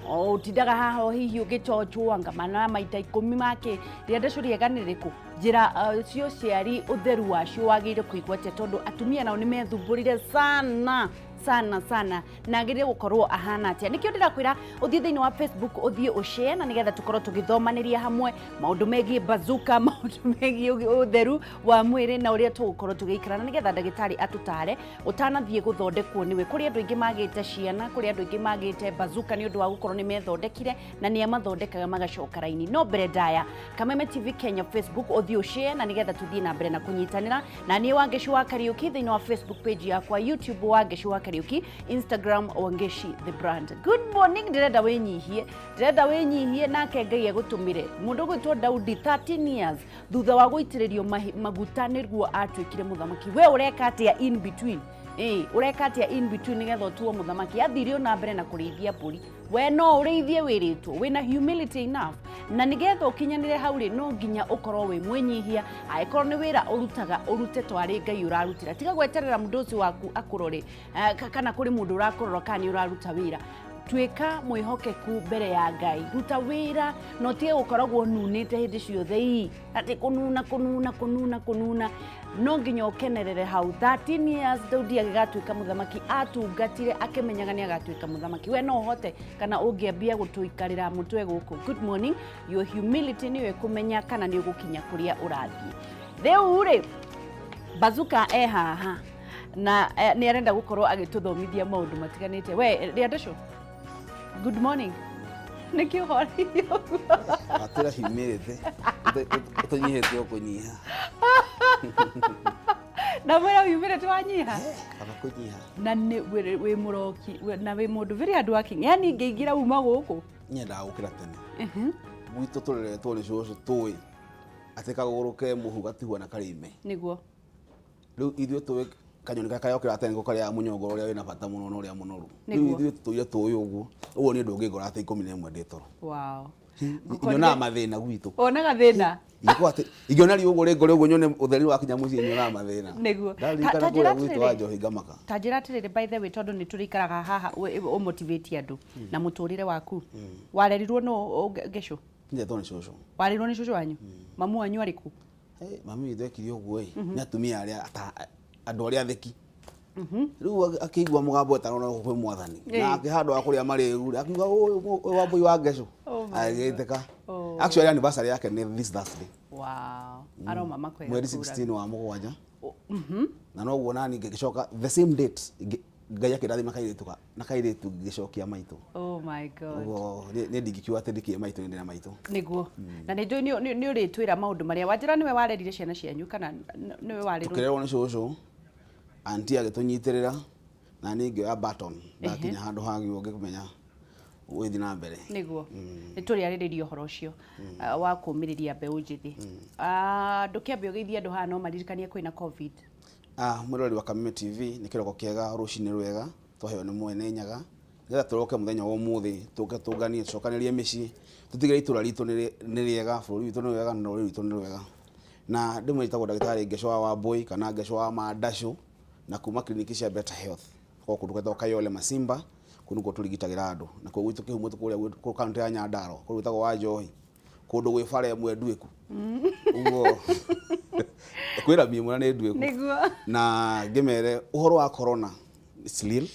o tidaga haha hihi ugichochwanga mana maita 10 make rienda curi eganiriku njira cio ciari utheru wacio wagire kuigwate tondu atumia nao nimethumburire sana nagire gukorwo ahana atia nikio ndirakwira uthie thiini wa Facebook uthie ushare na nigetha tukorwo tugithomaniria hamwe maundu megie bazuka maundu megie utheru wa mwiri na uria tugukorwo tugiikarana nigetha ndagitari atutare utanathie guthondekwo niwe kuri andu ingi magite ciana kuri andu ingi magite bazuka ni undu wa gukorwo ni methondekire na ni amathondekaga magacoka raini no mbere ndaya Kameme TV Kenya Facebook uthie ushare na nigetha tuthie na mbere na kunyitanira na ni Wangeshi wa Kariuki thiini wa Facebook page yakwa YouTube Wangeshi wa Kariuki Instagram Wangeshi the brand. Good morning ndirenda wenyihie nake Ngai egutumire mundu gwitwo Daudi 13 years thutha wa guitiririo maguta nirguo atwikire muthamaki we ureka atia in between ureka atia in between nigetha tuo muthamaki athirio na mbere na kurithia mburi we no ureithie wiritwo wina humility enough na nigetha ukinyanire hauri no nginya ukorwo we mwenyihia aikorwo ni wira urutaga urute twari Ngai urarutira tiga gweterera mundu ucio waku akurore kana kuri mundu urakurora kani uraruta wira tweka mwihokeku mbere ya Ngai ruta wira no tie ukoragwo nunite hindi ciothe ati kununa no nginya ukenerere hau 13 years Daudi agatwika muthamaki atungatire akimenyaga ni agatwika muthamaki we no hote kana ungiambia gutuikarira mutwe guku good morning your humility ni we kumenya kana ni ugukinya kuria urathie riu ri bazuka haha na ni arenda gukorwo agituthomithia maundu matiganite we riandesho good morning nikio hori atira humility utonyihete okunyiha na mwera humility wanyiha akakunyiha na ni we muroki na we mundu very hard working yani ngeigira uma guku nyenda gukira tene gwito tureretwo ni coco tui ateka guruke muhu gatihwa na karime niguo riu ithio tuwe kanyoni kakayokira tene gukaria munyongoro ria wina bata muno no ria munoru riu ithio tuire tuyu uguo uguo ni ndungigora ate 11 nditoro wow nyona mathina gwito onaga thina iko ate igiona ri uguo ringore uguo nyone utheri wa kinya muci nyona mathina niguo tajira gwito wajo higamaka tajira tirire by the way tondu ni turikaraga haha o motivate andu na muturire waku warerirwo no gesho nje tone coco warerirwo ni coco wanyu mamu wanyu ariku mami ithekire uguo ni atumia aria andu aria theki riu akigwa mugambo etarona kwe mwathani na akihando akuria marigu akiuga wambui wa gesho agiteka actually anniversary yake ni this Thursday wow aroma makwega mweri 16 wa mugwanja na no guona ni ngicoka the same date Ngai yake ndathi makairetuka na kairetu gicokia maitu oh my god ugo ni ndigikiwa atendiki maitu ni ndina maitu niguo na ni uritwira maundu maria wajira niwe warerire ciana cianyu kana niwe warirwo tukirerwo ni coco anti agitunyitirira na ningi ya baton ndakinya handu hangi ungikumenya withi na mbere niguo ni turi ariririo horo cio wa kumiriria mbeu njithi ndukiambia ugeithia andu haha no maririkanie kwina covid mwirori wa Kameme TV ni kiroko kiega rucini rwega twaheo ni mwene nyaga ngetha turoke muthenya wa umuthi tunganie cokanirie mici tutigire itura ritu ni riega bururi witu ni wega na ruri witu ni rwega na ndimwe itagwo ndagitari Ngesho wa Boy kana Ngesho wa Mandasho na kuma kliniki cia Better Health kwa kundu kwetho Kayole Masimba kundu turigitagira andu na kwa gwitu kihumo tukuria ku county ya Nyandaro kundu gwitagwo wa Njohi kundu gwi fare mwe nduiku ugo kwira mie mwana ne nduiku na ngimere uhoro wa corona still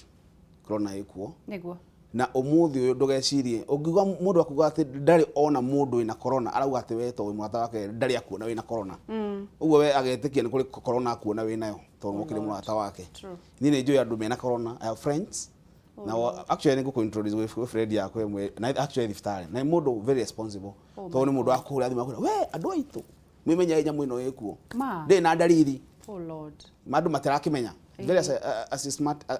corona ikuo niguo na umuthi uyu ndugecirie ungigwa mundu akuga ati ndari ona mundu ina corona arauga ati weto wi mwata wake ndari akuona wina corona uguo we agetikia ni kuri corona akuona winayo tondu mukire mwata wake ni ne njui andu mena corona I have friends now actually ngo introduce with friend yakwe mwe na actually iftari na mundu very responsible tondu ni mundu akuri athima akuri we andu aitu mwimenya nya mwino ekuo ndi na ndariri oh lord mandu matirakimenya very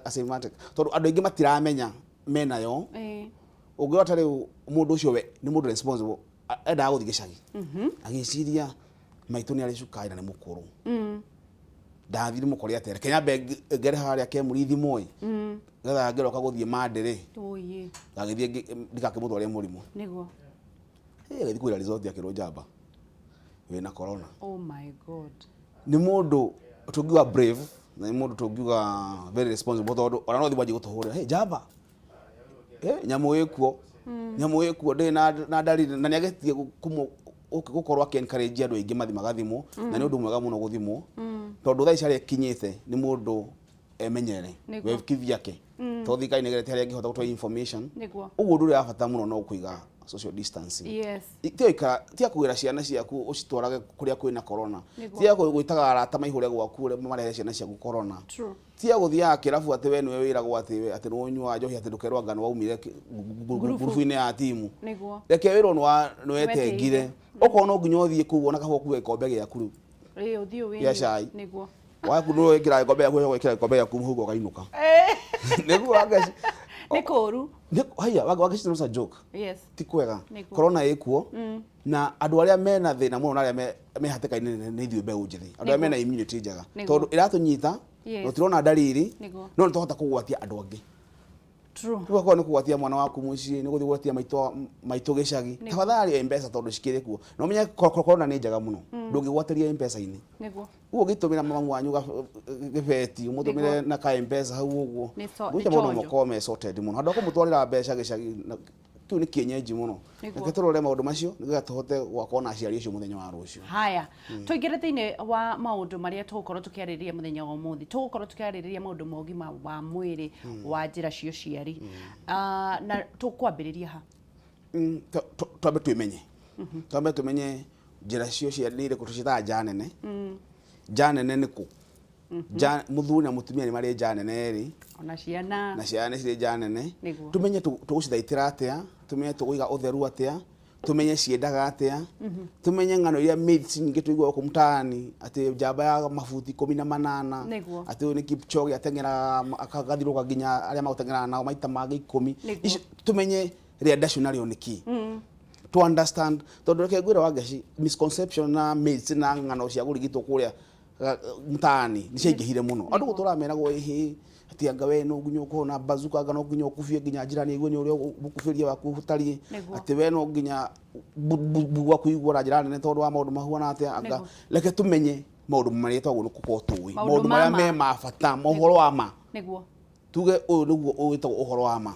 asymmatic tondu andu ingi matiramenya menayo ugiwa tare mundu ucio we ni mundu responsible enda guthi gicagi agiciria maitu ni ari cukai na ni mukuru ndathiri mukori atere Kenya ngere haria ke murithi moi ngetha ngeroka guthie mandire oye agithie ndikakimutware murimu niguo gathi kwira resort ya Kirojamba wina corona oh my god ni mundu tungiwa brave na ni mundu tungiwa very responsible tondu ona no thi wanji gutuhurira hey Jamba nyamu ikuo nyamu ikuo de na ndari na niagetie gukorwo encourage andu aingi mathi magathimo na ni undu mwega muno guthimo tondu thaa icari kinyite ni mundu emenyere we kivyake to thikai negerete hari angihota gutwa information uguo ndu ya bata muno no kuiga social distancing. Yes. Tia kugira ciana ciaku ucitwarage kuria kwina corona. Tia gwitaga arata maihure gwaku marehe ciana ciaku corona. True. Tia guthia kirabu ati we niwe wiragwo ati no nyua njohi ati ndukerwa ngano waumire grupu-ini ya timu. Niguo. Reke wiro no wetengire. Oko no nginya uthie kuo na kabo kuwe kombe giaku riu. Uthio wi. Ya cai. Niguo. Waku no wekira kombe giaku wekira kombe giaku muhugo kainuka. Niguo agaci. Ni koru. Haya wagacita no joke. Yes. Ti kwega. Corona ikuo. Na andu aria mena thina muno na aria mehatikaine ni ithuĩ mbeũ njithi andu aria mena immunity njega tondu iratunyita no tirona dalili no nituhota kugwatia andu angi. True. Tuko ni kugwatia mwana waku mucii ni guthi gwatia maito gicagi tafadhali mpesa tondu cikire kuo no menye corona ni njega muno ndungigwatiria mpesa-ini niguo ugo gitumira mama wanyu gibeti umutumire na ka mpesa hau uguo gutia mundu mukome sorted muno andu akumutwarira mbeca gicagi kiu ni kienyeji muno reke turore maundu macio nigetha tuhote gwakona aciari acio muthenya wa rucio. Haya tuingire thiini wa maundu maria tugukorwo tukiaririria muthenya wa umuthi tugukorwo tukiaririria maundu ma ugima wa mwiri wa njira cio ciari na tukwambiriria ha twambe tumenye njira cio ciari ni iriku tucitaga njanene njanene ni ku muthuri na mutumia ni mari njanene ri na ciana ciri njanene tumenye tugucithaitira atia tumenye tuguiga utheru atia tumenye ciendaga atia tumenye ng'ano iria myths nyingi tuigua ku mtaani ati njamba ya mafuti 18 ati ni Kipchoge atengera akagathiruka nginya aria magutengera nao maita magi 10 tumenye riendacio nario niki to understand tondu reke ngwira wageci misconception na myths na ng'ano cia gurigitwo kuria mtaani ni ciaingihire muno andu gutura meragwo ihi ati anga we no nginya uko na bazuka anga no nginya ukufie nginya njirani igwe ni uria bukufiria waku hutari ati we no nginya bugwa kuigura njirani ne tondu wa maundu mahuana ati anga reke tumenye maundu maria twagu nuko tui maundu maria me mabata mohoro wa ma niguo tuge uyu niguo uitagwo uhoro wa ma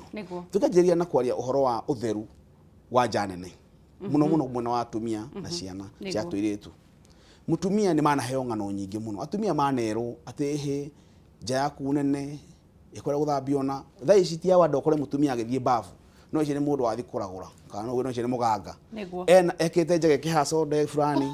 tukajiria na kwaria uhoro wa utheru wa njanene muno mwena wa atumia na ciana cia tuiritu mutumia ni manaheo ng'ano nyingi muno atumia manerwo ati he nja yaku nene ikwera guthambio na thaa ici tia wanda ukore mutumia agithie bafu no ici ni mundu wathi kuragura kana no ici ni muganga ekite njage kihaso de fulani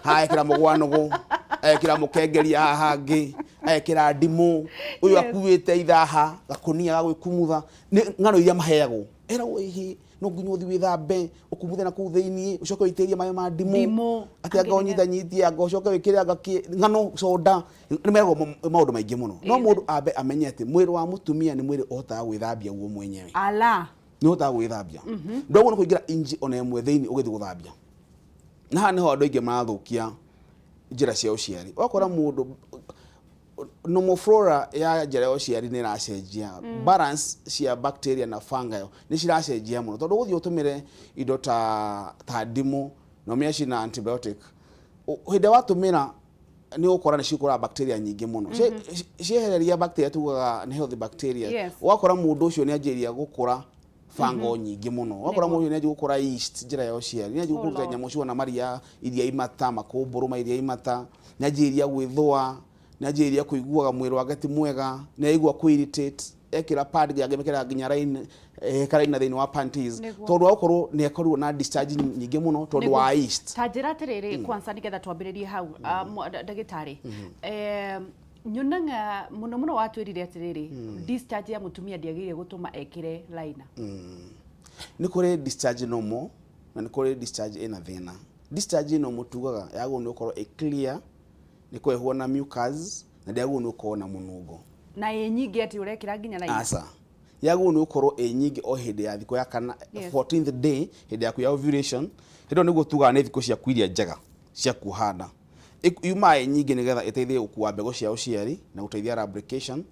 ha ekira mugwanugu ekira mukengeria haha ngi ekira ndimu uyu akuite ithaha gakunia ga gwikumutha ni ng'ano iria maheagwo eragwo ihi no nginya uthi withambe ukumuthe na kuu thiini ucoke witirie mayo ma ndimu ati anga unyithanyitie anga ucoke wikire anga ng'ano soda ni meragwo maundu maingi muno no mundu ambe amenye ati mwiri wa mutumia ni mwiri uhotaga gwithambia guo mwenyewe ala ni uhotaga gwithambia ndogo no kuingira inji ona imwe thiini ugithi guthambia na ha niho andu aingi marathukia njira cia uciari wakora mundu normal flora ya njira ya uciari ni iracenjia balance cia bacteria na fungi ni ciracenjia muno tondu guthii utumire indo ta ndimu no mia cina antibiotic hinde watumira ni ukora ni cikura bacteria nyingi muno ciehereria bacteria tugaga ni healthy bacteria wakora mundu ucio ni anjiria gukura fango nyingi muno wakora mundu ni anjiria gukura yeast njira ya uciari ni anjiria gukura nyamu cio na maria iria imata makumburu ma iria imata ni anjiria gwithua na njĩria kuiguaga mwĩrĩ wake ti mwega na igua ku irritate ekira pad yake mekera nginya rain karaina thĩinĩ wa panties tondu akorwo ni akorwo na discharge nyingĩ muno tondu wa yeast ta njĩra atirĩrĩ kwanza nigetha twambĩrĩrie hau ndagĩtarĩ nyonaga muno watwĩrire atirĩrĩ discharge ya mutumia ndiagĩrĩire gũtũma ekire laina ni kuri discharge normal na ni kuri discharge ina thĩna discharge normal tugaga yago ni ukorwo clear ni kwehwo na mucus na ndiagu ni ukorwo na munungo na nyingi ati urekira nginya laini asa yagu ni ukorwo nyingi o hindi ya thiko ya kana 14th day hindi ya ya ovulation hindo niguo tuga ni thiko cia kwiria njega cia kuhanda yuma nyingi nigetha iteithie ukua mbego cia uciari na guteithia lubrication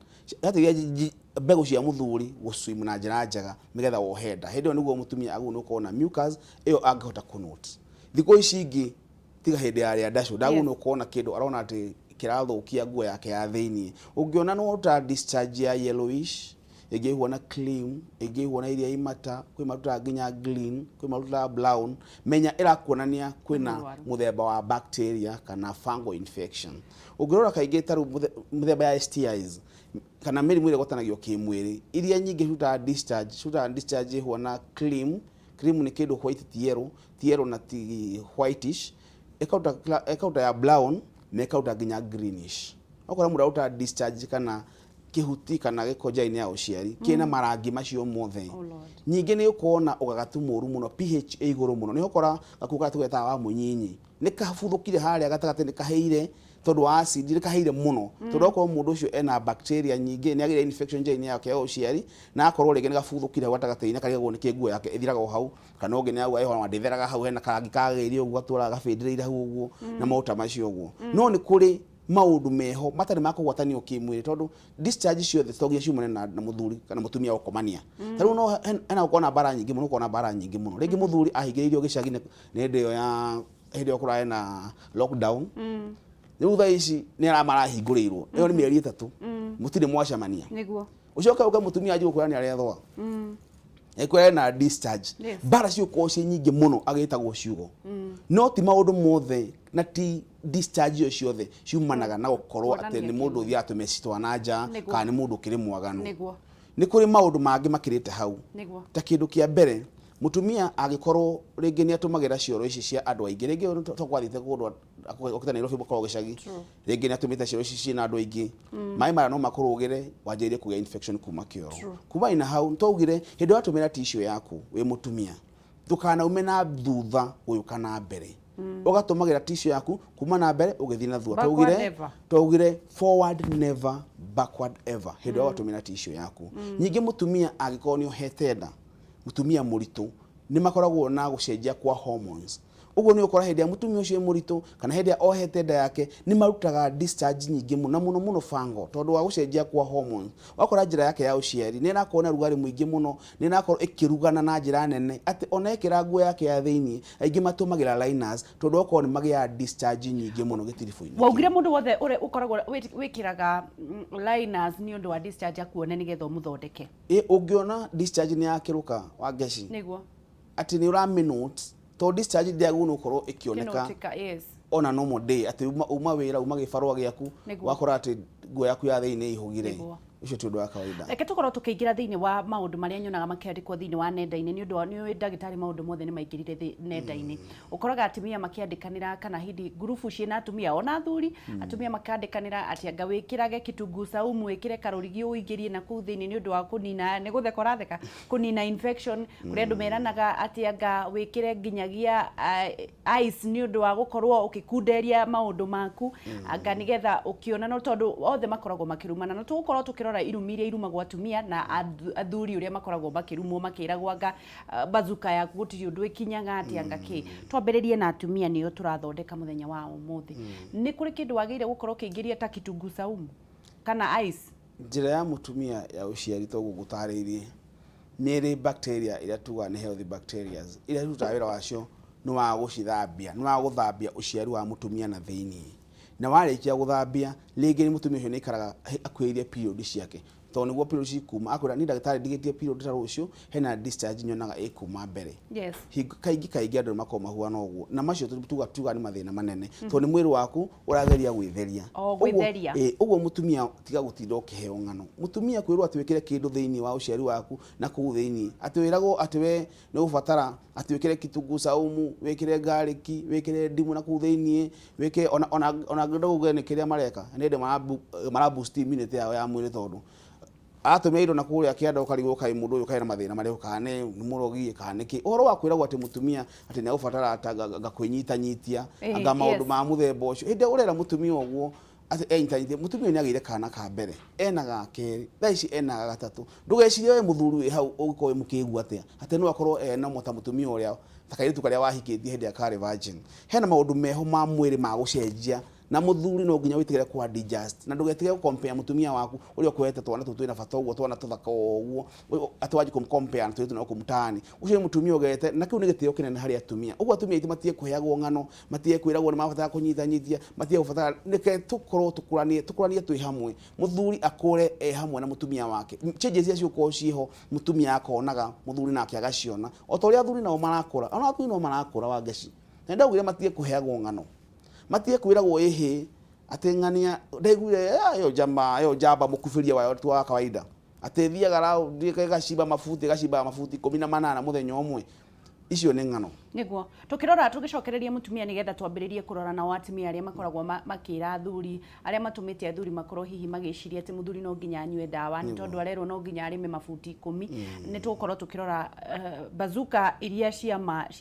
yateithia mbego cia muthuri guswim na njira njega nigetha wohenda hindo niguo mutumia agu ni ukorwo na mucus iyo angihota kunote thiko ici ingi tiga hindi ya ria dasho dagu no kuona kindu arona ati kirathukia nguo yake ya thiini ungiona no ta discharge ya yellowish ĩngĩ huana cream, ĩngĩ huana iria imata, kwĩ maruta nginya green, kwĩ maruta brown, menya ĩrakuonania kwĩna mũthemba wa bacteria kana fungal infection. Ũngĩrora kaingĩ taru mũthemba ya STIs kana mĩrimũ ĩrĩa ĩgwatanagio kĩmwĩrĩ, iria nyingĩ cutaga discharge huana cream nĩ kĩndũ white ti yellow na ti whitish, ĩkaruta ya brown na ĩkaruta nginya greenish. Okora mũndũ aruta discharge kana kihuti kana gĩko njĩra-inĩ ya ũciari kĩna marangi macio mothe. Nyingĩ nĩ ũkona ũgagatu mũru mũno, pH ĩ igũrũ mũno. Nĩ ũkora gakuo karĩa tũgetaga wa mũnyinyi nĩ kabuthũkire harĩa gatagatĩ, nĩ kahĩire tondũ wa acid, nĩ kahĩire mũno tondũ okorwo mũndũ ũcio ena bacteria nyingĩ, nĩ agĩire infection njĩra-inĩ yake ya ũciari na akorwo rĩngĩ nĩ gabuthũkire gatagatĩ-inĩ karĩagwo nĩ kĩnguo yake ĩthiraga o hau, kana ũngĩ nĩ agwa eho ndĩtheraga hau, hena karangi kagĩire ũguo atwara gabĩndĩrĩire hau ũguo na maũta macio ũguo. No nĩ kũrĩ maũndũ meho matarĩ ma kũgwatanio kĩmwĩrĩ tondũ discharge ciothe togia ciumane na mũthuri kana mũtumia gũkomania. Tarĩu no hena gũkorwo bara nyingĩ mũno, ũkona bara nyingĩ mũno. Rĩngĩ mũthuri ahingĩrĩirio gĩcagi nĩ hĩndĩ ĩyo ya kũrĩa hena lockdown, rĩu thaa ici nĩ aramarahingũrĩirwo, ĩyo nĩ mĩeri 3 mũtirĩ mwacemania. Nĩguo ũcoka ũka mũtumia anjie gũkwĩra nĩ arethũa ekwĩra na discharge, bara ciũkorwo ciĩ nyingĩ mũno agĩtagwo ciugo. No ti maũndũ mothe na ti discharge ciothe ciumanaga na gũkorwo atĩ nĩ mũndũ ũthiaga tũmeci na nja kana nĩ mũndũ ũkĩrĩ mwaganu. Nĩ kũrĩ maũndũ mangĩ makĩrĩte hau, ta kĩndũ kĩa mbere mutumia agĩkorwo rĩngĩ nĩ atũmagĩra cioro ici cia andũ aingĩ, rĩngĩ twathĩte kũndũ okĩta Nairobi gũkorwo gĩcagi, rĩngĩ nĩ atũmĩte cioro ici ciĩna andũ aingĩ, maĩ mara no makũrũgĩre wanjĩrĩrie kũgĩa infection kuma kĩoro. Kuma ina hau twaugire hĩndĩ ĩyo watũmĩra tissue yaku wĩ mutumia ndũkanaume na thutha ũyũka na mbere, ũgatũmagĩra tissue yaku kuma na mbere ũgĩthiĩ na thutha. Twaugire forward never, backward ever hĩndĩ ĩyo watũmĩra tissue yaku. Nyingĩ mutumia agĩkorwo nĩ ohete nda, mutumia mũritũ nĩ makoragwo na gũcenjia kwa hormones. Ũguo nĩ ũkora hĩndĩ ya mutumia ũcio mũritũ kana hĩndĩ ya ohete nda yake nĩ marutaga discharge nyingĩ mũno mũno fungal tondũ wa gũcenjia kwa hormones. Wakora njĩra yake ya ũciari nĩ ĩrakorwo na rugarĩ mũingĩ mũno, nĩ ĩrakorwo ĩkĩrugana na njĩra nene atĩ ona ĩkĩra nguo yake ya thĩinĩ aingĩ matũmagĩra liners tondũ okorwo nĩ magĩaga discharge nyingĩ mũno gĩtiribu-inĩ. Waugire mũndũ wothe ũrĩa ũkoragwo wĩkĩraga liners nĩ ũndũ wa discharge akuone nĩgetha ũmũthondeke. Ũngĩona discharge nĩ yakĩruka wa ngeci nĩguo atĩ nĩ ũraminote to discharge ndiagwo no korwo ikioneka on a normal day ati uma wira uma gifarwa gyaku wakora ati nguo yaku ya thĩinĩ ihugire. Icio ti ũndũ wa kawaida. Reke tũkorwo tũkĩingĩra thĩinĩ wa maũndũ marĩa nyonaga makĩandĩkwo thĩinĩ wa nenda-inĩ nĩ ũndũ wa nĩ ndagĩtarĩ maũndũ mothe nĩ maingĩrire nenda-inĩ. Ũkoraga atumia makĩandĩkanĩra kana hindi ngurubu ciĩna atumia ona athuri, atumia makandĩkanĩra ati anga wĩkĩrage kitunguu saumu wĩkĩre karũrigi ũingĩrie na kũu thĩinĩ nĩ ũndũ wa kũnina nĩ gũtheka ũratheka kũnina infection, kũrĩa andũ meranaga ati anga wĩkĩre nginyagia ice nĩ ũndũ wa gũkorwo ũkĩkunderia maũndũ maku anga nĩgetha ũkĩona no tondũ othe makoragwo makĩrumana na tũgũkorwo tũkĩrora irumi iria irumagwo atumia na athuri uria makoragwo makirumwo makĩragwo anga bazuka yaku gũtirĩ ũndũ ikinyaga ati anga kĩ. Twambĩrĩrie na atumia nĩo tũrathondeka mũthenya wa ũmũthĩ. Nĩ kũrĩ kĩndũ wagĩrĩire gũkorwo kĩingĩria ta kitunguu saumu kana ice? Njĩra ya mutumia ya ũciari to gũgũtarĩirie nĩ bacteria iria tuga nĩ healthy bacteria iria irutaga wĩra wacio nĩ wa gũcithambia, nĩ wa gũthambia ũciari wa mutumia na thĩinĩ. Na warĩkia gũthambia rĩngĩ mutumia ũcio nĩ ikaraga akwĩrĩire period ciake to nĩguo period cikuma akwĩra ni ndagĩtarĩ ndigĩtie period ta rũciũ hena discharge nyonaga ĩkuma mbere. Yes. Kaingĩ andũ makoma mahuana ũguo na macio tuga nĩ mathĩna manene to nĩ mwĩrĩ waku ũrageria gwĩtheria. Ũguo mutumia tiga gũtinda ũkĩheo ng'ano. Mutumia kwĩrwo atĩ wĩkĩre kĩndũ thĩinĩ wa ũciari waku na kũu thĩinĩ atĩ wĩragwo atĩ we nĩ ũbatara atĩ wĩkĩre kitunguu saumu, wĩkĩre garlic, wĩkĩre ndimu na kũu thĩinĩ, wĩkĩre ona ndauge nĩ kĩrĩa mareka nĩ ndĩ mara boost immunity yao ya mwĩrĩ tondũ atumĩirwo na kũrĩa kĩanda ũkarigwo kaĩ mũndũ ũyũ kaĩ na mathĩna marĩa kana nĩ mũrogi kana nĩkĩ. Ũhoro wa kwĩragwo atĩ mutumia atĩ nĩ ũbatara gakwĩnyitanyitia anga maũndũ ma mũthemba ũcio hĩndĩ ũrera mutumia ũguo atĩ enyitanyite mutumia nĩ agĩire kana ka mbere ena ga kerĩ thaa ici ena ga gatatũ. Ndũgecirie we mũthuri wĩ hau ũgĩkorwo mũkĩigua atĩa atĩ no akorwo ena mota mutumia ũrĩa ta kairitu karĩa wahikĩtie hĩndĩ ya karĩ virgin. Hena maũndũ meho ma mwĩrĩ ma gũcenjia na muthuri no nginya witigire kwa digest na ndugetige compare mutumia waku uri okwete twana tutu ina bata uguo twana tuthaka uguo atwaji compare na tutu no kumutani ucio mutumia ugete na kiu ni gitio kinene hari atumia uguo atumia itimatie kuheagwo ngano matie kwiragwo ni mabata kunyithanyithia matie gubata nike tukoro tukuranie twi hamwe muthuri akore hamwe na mutumia wake changes cia ciuko ciho mutumia akonaga muthuri nake agaciona otoria athuri nao marakora ona athuri no marakora wa ngeci na ndagwire matie kuheagwo ngano matie kwiragwo ehe atengania ndaiguire yo jamba mukufiria wayo tu wa kawaida atethiaga rao ndikaga mafuti 18 muthenya umwe icio ni ngano niguo tukirora tugicokereria mutumia nigetha twambiririe kurora na watimia aria makoragwo makira athuri aria matumite athuri makorwo hihi magiciria ati muthuri no nginya anyue dawa ni tondu arerwo no nginya arime mafuti 10 ni tukorwo tukirora bazuka iria cia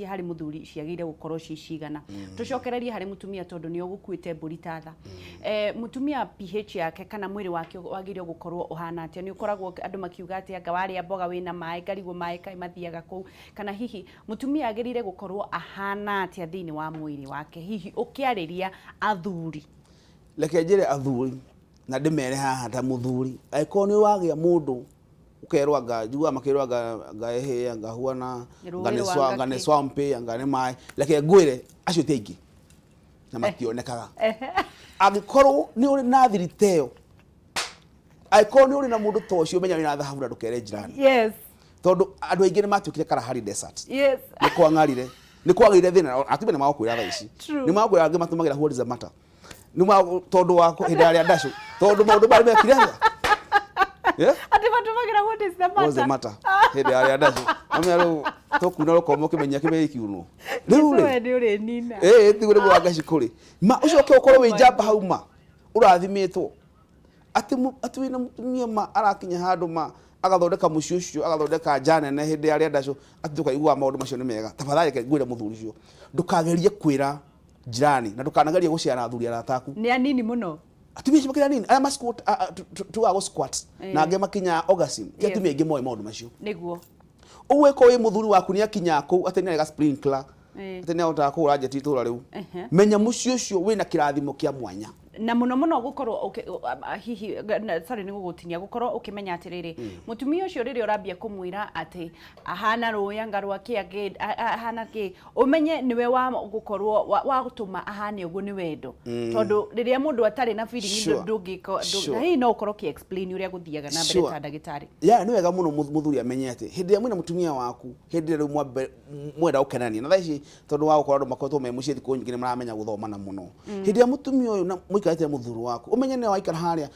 hari muthuri ciagire gukorwo cicigana tucokererie hari mutumia tondu ni ogukuite mburi tatha mutumia pH yake kana mwiri wake wagire gukorwo uhana atia ni ukoragwo andu makiuga ati anga waria mboga wina mai ngarigwo mai kai mathiaga ku kana hihi mutumia agirire gukorwo ahana atia thini wa mwiri wake hihi ukiariria athuri leke njire athuri na ndimere haha ta muthuri aiko ni wagia mundu ukerwa njugua makirwa ehe huana ngane swampe ngane mai leke ngwire acio teingi na mationekaga agikorwo ni uri na thiriteo aiko ni uri na mundu tocio menya ni na thahabu na ndukere jirani yes tondu andu aingi ni matuikire Kalahari desert yes ni kwang'arire ni kwagire thina atumbe ni magokwira tha ici ni magokwira angi matumagira what is the matter ni tondu wako hinda ya ndashu tondu maundu bari mekire yeah ati matumagira what is the matter hinda ya ndashu amero tokuna rokomo kimenya kibe ikiuno riu ni uri nina tigure bwanga cikuri ma ucio ke ukorwo wi jamba hauma urathimitwo ati wina mutumia ma arakinya handu ma agathondeka mucio ucio agathondeka jana na hindi ya ndacio atuka igua maundu macio ni mega tafadhali ke ngwire muthuri ucio ndukagerie kwira jirani na ndukanagerie guciara athuri arataku ni anini muno atumia cimakira nini aya masquat tu ago squats na ange makinya orgasm ti atumia ingi moyo maundu macio niguo uwe ko wi muthuri waku ni akinya ku atene ga sprinkler atene utakura jeti tura riu menya mucio ucio wina kirathimo kia mwanya na muno gukorwo hihi sorry nigugutinia gukorwo ukimenya atiriri mutumia ucio riri urambia kumwira ati ahana ruya ngarwa kiage ahana ki umenye niwe wa gukorwo wa gutuma ahane ugu ni wendo tondu riria mundu atari na feeling ndungiko hihi no ukorwo ki explain uria guthiaga na mbere ta ndagitari ya ni wega muno muthuri amenye ati hindi amwe na mutumia waku hindi ri mwenda ukenania na thaici tondu wa gukorwo makoto me mucie thiku nyingi ni maramenya guthoma na muno hindi ya mutumia uyu na muikarite muthuru waku umenye ne waikara haria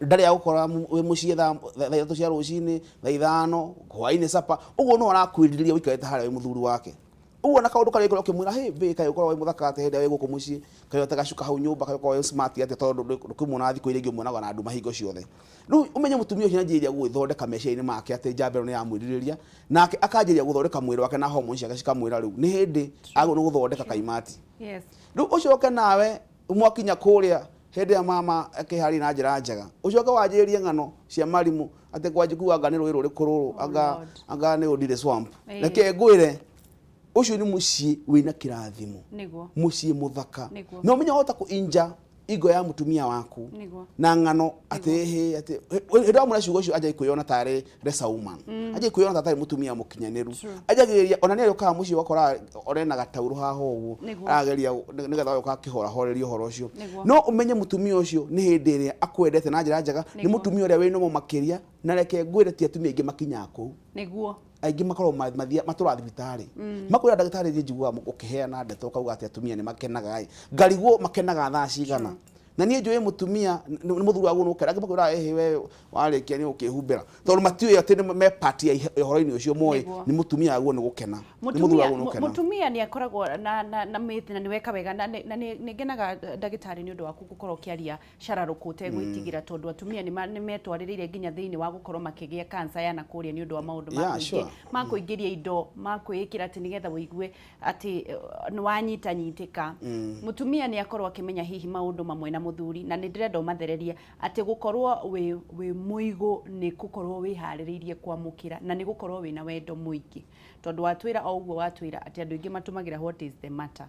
ndari ya gukora we mucie tha thatu cia rucini tha 5 hwaini sapa uguo no arakwiriria wikarite haria we muthuru wake uguo na kaundu kari ikoro kimwira hey be kai ukorwo we muthaka ate hindi we guku mucie kai utakashuka hau nyumba kai ukorwo we smart ate tondu ndukimuna thiku iria ngimuna na andu mahingo ciothe riu umenye mutumia ucio njiria gwithondeka meciaini make ate njambero ni yamwiririria nake akanjiria guthondeka mwiri wake na hormones ciake cikamwira riu ni hindi ago no guthondeka kaimati yes riu ucio ke nawe umwakinya kuria hindi ya mama akihari na njira njega ucoke wanjirie ng'ano cia marimu ate kwanjikuwa ngani ruri kururu anga ni udire swamp reke ngwire ucio ni mucie wina kirathimo niguo mucie muthaka no menya hota kuinja igo ya mutumia waku na ng'ano ate ate ndo mura ciugo cio aje kuyona tare resa woman aje kuyona tare mutumia mukinyaniru ajageria ona ni yoka mucie wakora orena gatauru haho uguo ageria nigetha yoka kihora horerio horo ucio no umenye mutumia ucio ni hindi ria akwendete na njira njega ni mutumia uria wino makiria na reke ngwire ti atumia ingi makinya ku niguo aingi makorwo matura thibitari makwira ndagitari njigua ukiheana ndeto kauga ati atumia ni makenaga ngarigwo makenaga thaa cigana na nie njuye mutumia ni muthuru wagu no kera makwira we warikia ni ukihumbira tondu matiwe ati ni me party ya horo-ini ucio moy ni mutumia wagu ni gukena ni muthuru wagu no kena mutumia ni akoragwo na mithi na ni weka wega na ni ngenaga ndagitari ni undu waku gukorwo kiaria shararukute gwitigira tondu atumia ni metwaririire nginya thiini wa gukorwo makigia cancer ya nakuria ni undu wa maundu makuingiria indo makwikira ati nigetha wigue ati ni wanyitanyitika mutumia ni akorwo akimenya hihi maundu mamwe na muthuri na ndirenda umathereria ati gukorwo wi muigo ni gukorwo wi haririirie kwamukira na ni gukorwo wina wendo muingi tondu watwira o uguo watwira ati andu ingi matumagira what is the matter.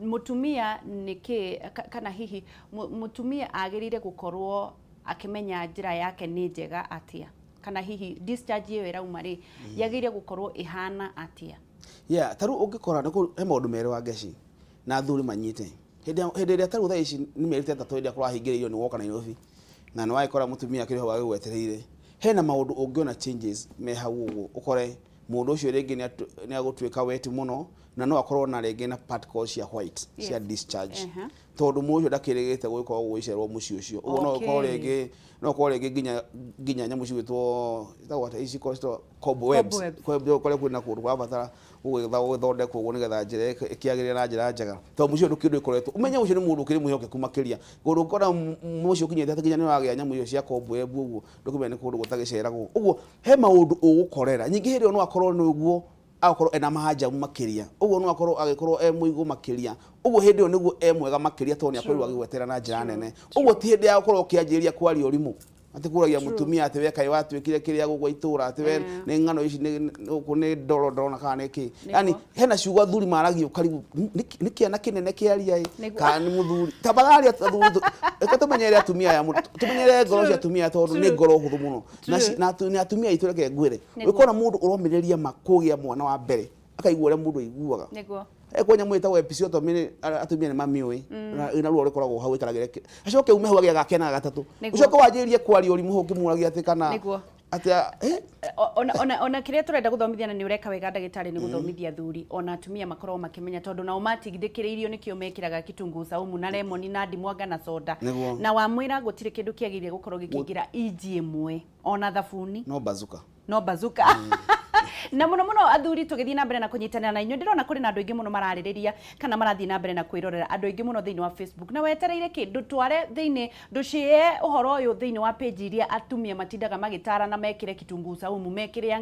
Mutumia niki kana hihi mutumia agirire gukorwo akimenya njira yake ni njega atia kana hihi discharge iyo irauma ri yagire gukorwo ihana atia? Taru ungikora niko he maundu mere wa ngeci na athuri manyite hindi ria taru tha ici ni merite 3 ndia kora hingiririo ni woka Nairobi na no aikora mutumia kiriho wa gwetereire hena maundu ungiona changes me hau uguo ukore mundu ucio ringi ni agutwika weti muno na no akorwo na ringi na particles cia white cia discharge tondu mucio ndakirigite gwikwa gwicerwo mucio ucio uguo no ko ringi ginya nyamu cigwitwo itagwata ici costo cobwebs kore kwina kundu kwa batara ugithondekwo uguo nigetha njira ikiagirira na njira njega tondu mucio ndukindu ikoretwo umenya ucio ni mundu ukiri mwihokeku makiria kundu ukora mucio kinyete ati ginya ni wagia nyamu icio cia cobweb uguo ndukumenya ni kundu gutagiceragwo uguo he maundu ugukorera nyingi hindi no akorwo ni uguo akorwo ena mahanja makiria uguo no akorwo agikorwo muigo makiria uguo hindi yo niguo mwega makiria tondu akorwo agigwetera na njira nene uguo ti hindi ya gukorwo kianjiria kwaria urimu ati kuragia mutumia ati we kai watwikire kiria gugwa itura ati we ni ngano ici ni ndoro na kana ki yani hena ciugo athuri maragio karibu nikiana kinene kiaria kana ni muthuri tabagari athuri ekatumenyere atumia ya tumenyere ngoro cia atumia tondu ni ngoro huthu muno na atumia itureke ngwire wikona mundu uromireria makugia mwana wa mbere akaigua ure mundu aiguaga niguo kwenya mwita we episode to mini atumia ni mamiui ina ruo rikoragwo hau ikaragire acoke ume hau agia kena gatatu ucoke wanjirie kwari uri muho kimuragia ati kana ati ona kiria turenda guthomithia na ni ureka wega ndagitari ni guthomithia thuri ona atumia makorwo makimenya tondu na umatigithikiriirio nikio mekiraga kitungu saumu na lemon na ndimwanga na soda na wamwira gutire kindu kiagirie gukorwo gikingira iji imwe ona thabuni no bazuka na muno athuri tugithii na mbere na kunyitanira na inyo ndirona kuri na andu ingi muno maraririria kana marathii na mbere na kwirorera andu ingi muno thiini wa Facebook na wetereire kindu tware thiini nducie uhoro uyu thiini wa page iria atumia matindaga magitara na mekire kitungu saumu mekire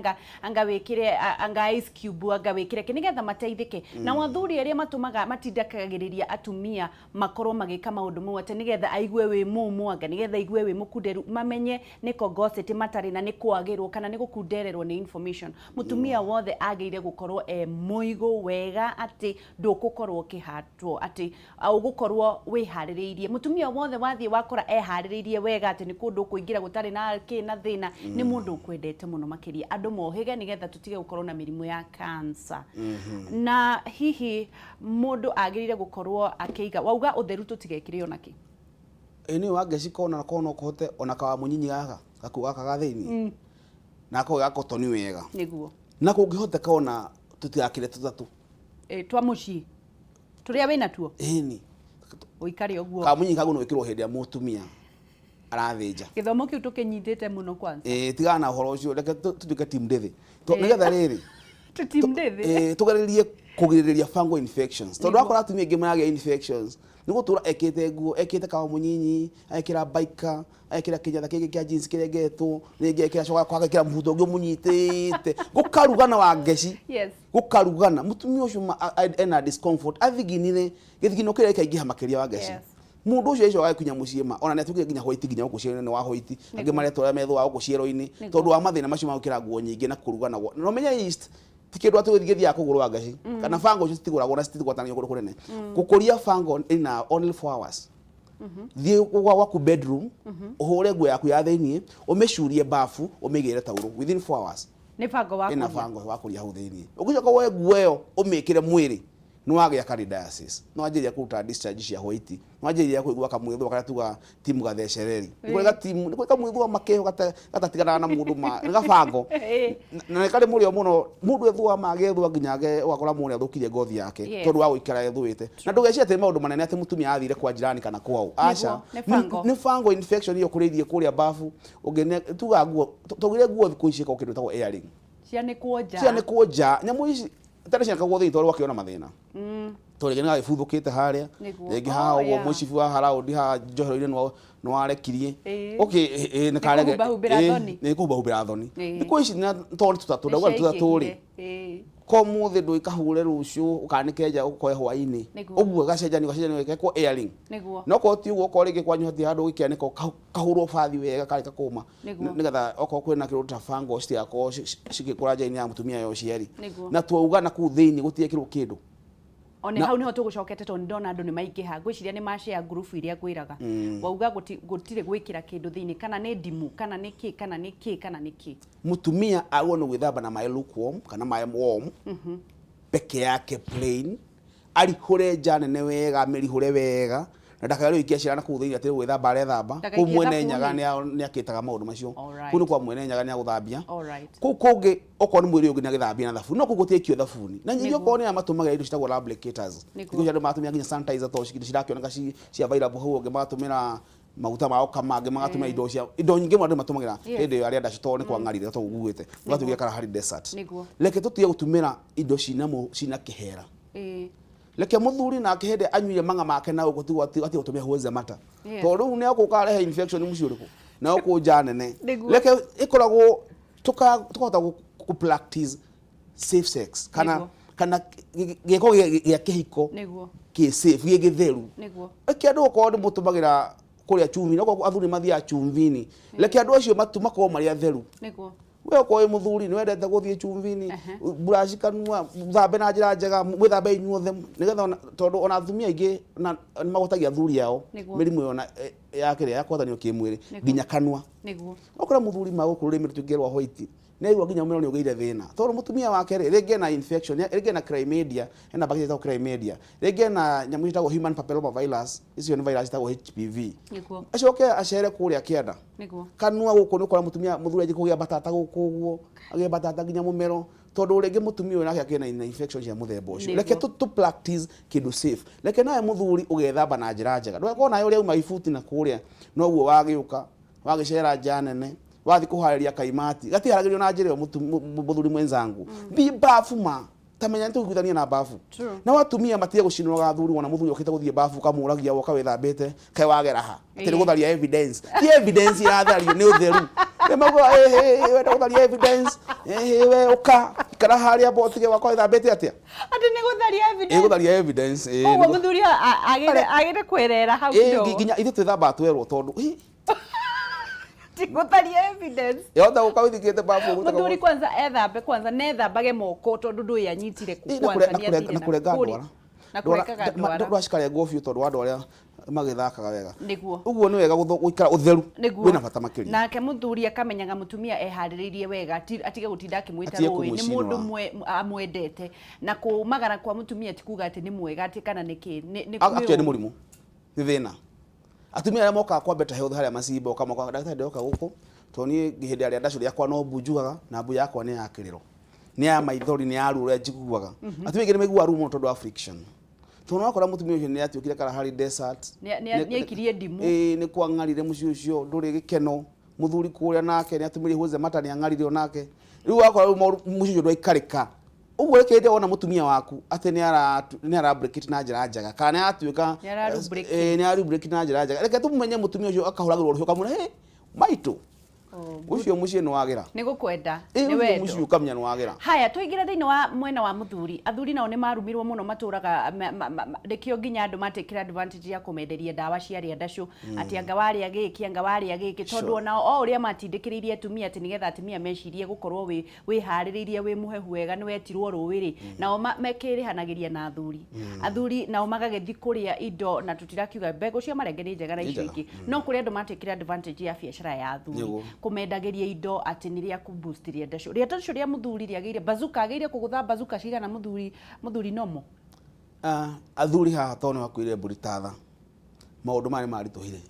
anga wikire anga ice cube anga wikire kinigetha mateithike na wathuri aria matumaga matindakagiriria atumia makorwo magika maundu mau ati nigetha aigue wi mumu anga nigetha aigue wi mukunderu mamenye niko goseti matari na ni kwagirwo kana ni gukundererwo ni information mutumia wothe ageire gukorwo muigo wega ati ndugukorwo kihatwo ati ugukorwo wihaririirie mutumia wothe wathie wakora ehaririirie wega ati ni kundu kuingira gutari na na thina ni mundu kwendete muno makiria andu mohige nigetha tutige gukorwo na mirimu ya cancer na hihi mundu agirire gukorwo akiiga wauga utheru tutigekire onaki ni wangeci kona na kona kuhote ona kawa munyinyi gaka gakuga kagathini nako gako toni wega niguo na kungihoteka ona tutigakire tutatu twa muci turia wina tuo ni uikari oguo ka munyi kaguno wikirwo hindi ya mutumia arathinja githomo kiu tukinyitite muno kwanza tigana na horo ucio reke tutuike team ndethi nigetha riri team ndethi tugaririe kugiriria fungal infections tondu akora atumia ingi maragia infections nigutura ekite nguo ekite kawa munyinyi ekira baika ekira kinyatha kiki kia jeans kire getu ringi ekira coka kwa ekira mbuto ungi munyitite gukarugana wa ngeci gukarugana mutumia ucio ena discomfort athiginire githigino kire kaingiha makiria wa ngeci mundu ucio icio agakunya muciima ona netuke ginya hoiti ginya gukuciera ni wa hoiti angi maretwa metho wa gukuciero-ini tondu wa mathina macio magukira nguo nyingi na kurugana no menya yeast tikindu atu thigithia kugurwa ngaci kana fango ucio citiguragwo na citigwatanio kundu kunene gukuria fango ina only 4 hours thie waku bedroom uhure nguo yaku ya thiini umecurie bafu umigire tauro within 4 hours ni fango waku ina fango wakuria hau thiini ugicoka we nguo iyo umikire mwiri no agia candidiasis no ajiria kuruta discharge cia white no ajiria kuigua kamwitho kana tuga timu gathecereri nikuga timu nikuga mwitho makeho gatatigana na mundu ma gabango na kale murio muno mundu ethua magethwa ginyage wakora mundu athukirie ngothi yake tondu wa guikara ethuite na ndugeciria ati maundu manene ati mutumia athire kwa jirani kana kwao acha ni fungal infection iyo kuriithie kuria bafu ugene tuga nguo tugire nguo thiku ici ko kindu tago airing ciane kuoja nyamu ici tare cia kagwo thitori wakiona mathina tori gena ibuthukite haria rigi ha ugo mucifu wa haraudi ha njohero-ine no warekirie okay ni karege ni kubahubira thoni ni ko ici na tori tutatu ndauga tutatu ri ko muthe ndå ikahure rå cio å kanä ukoe hwainä å guo gacenjani wekekwo airing no ko ti å guo ko rä ngä kwanyu hathi handå gä kä anä kahå rwo bathi wega karä kakå ma nä getha okorwo kwä na kä rå ta fango citigakorwo cigä kå ra nja-inä ya må tumia yo cieri na twauga na kå thä-inä gå tiä kä rwo kä ndå ona hau niho tugucokete to ndona andu ni maingĩha ngwiciria ni mashare group iria gwiraga wauga gutire gwikira kindu thiini kana ni ndimu kana ni ki mutumia agwo no gwithamba na mai lukewarm kana mai warm peke yake plain arihure njane ne wega mirihure wega na ndakagero ikia cira na kuthia ati gwithamba arethamba ku mwene nyaga ni akitaga maundu macio kunu kwa mwene nyaga ni aguthambia ku kungi okwo ni mwiri ungi ni agithambia na thabuni no kugutikio thabuni na nyingi okwo ni amatumagira indo citagwo lubricators nikuja andu matumia nginya sanitizer to cirakioneka cia available hau ungi matumira maguta mao kamange magatumira indo nyingi mwandu matumagira hindi yo arienda citone kwa ngarire to uguite ugatugia kara hari desert leke tutige gutumira indo cina kihera leke muthuri na kihede anyuire manga make na ugo ati gutumia huoze mata to riu ne akukarehe infection mucio riku na ukunja nene leke ikoragwo tukahota ku practice safe sex kana giko gya kihiko ki safe gi githeru leke andu ko ndi mutumagira kuria chumvi no athuri mathia chumvini leke andu acio matumako mari atheru we ko muthuri ni wendete guthie chumvini brush kanua thambe na njira njega mwithambe inyuothe nigetha tondu ona athumia ingi na magutagia athuri yao mirimu yona ya kiria ya kwathanio kimwiri nginya kanua okora muthuri magukuru rimi tugerwa white neyo nginya umero ni ugeire thina tondu mutumia wake rege na infection rege na chlamydia ena bacteria ta chlamydia rege na nyamu ita human papilloma virus icio ni virus ta HPV acoke acere kuria kienda kanua guku ni ukora mutumia muthuri aje kugia batata guku guo agie batata nginya mumero tondu rege mutumia uyu nake akena na infection cia muthemba ucio leke tu practice kindu safe leke nawe muthuri ugethamba na njira njega ndweko nayo uri uma ifuti na kuria no guo wagiuka wagicera janene wathi kuhariria kaimati gatiharagĩrio na njĩra muthuri mwenzangu bi bafu ma tamenya ntuguithania na bafu na watumia matige gucinwo ga thuri wona muthuri okite guthie bafu kamuragia woka withambite kai wagera ha atiri gutharia evidence ti evidence irathario ni utheru emago we gutharia evidence we uka kana haria botige wakwa withambite atia ati ni gutharia evidence o muthuri agire kwerera hau ndo nginya ithe twithamba twerwo tondu Tikutaria evidence. Yota ukawithikite bafu muthuri kwanza nethambage moko tondu ndu yanyitire kwanza na kurenga ndwara na kurekaga ndwara ndwashikare gofi tondu andu aria magithakaga wega niguo uguo ni wega guikara utheru wina bata makiri nake muthuri akamenyaga mutumia ehaririirie wega atige gutinda akimwita roi ni mundu amwendete na kumagara kwa mutumia tikuga ati ni mwega ati kana niki ni murimu ni thina atumia moka kwa better health haria macimbo kama kwa daktari ndoka guku toni gihindi aria ndacuri yakwa no bunjugaga na mbu yakwa ni yakiriro ni ya maithori ni ya rura njiguaga atumia ngi ni migua rumo tondu wa friction tono akora mutumia ucio ni atiukire kara hari desert ni ikirie ndimu ni kwangarire mucio ucio nduri gikeno muthuri kuria nake ni atumire huze mata ni angarire onake riu akora mucio ndwa ikarika uguo rekende ona mutumia waku ate ni ara break na njira njaga kana atuika ni ara break na njira njaga reke tumumenye mutumia ucio akahuragirwo rucio kamuna maitu ucio mucie no wagira ni gukwenda ni wendo mucio kamenya no wagira haya tuigire thiini wa mwena wa muthuri athuri nao ni marumirwo muno maturaga rekio nginya andu matekira advantage ya kumenderia dawa cia riandacu ati anga wari agiki tondu nao o uria matindikiririe atumia ati nigetha atumia mecirie gukorwo wi haririirie wi muhehu wega ni wetirwo ruwiri nao mekirihanagiria na athuri nao magagethi kuria indo na tutirakiuga mbego cia marenge ni njega na icio ingi no kuri andu matekira advantage ya biashara ya athuri kumendageria indo ati niria ku boost riandacu ria muthuri riageire bazuka ageire kugutha bazuka cigana muthuri nomo athuri haha tone wakwire mburitatha maundu mari marituhire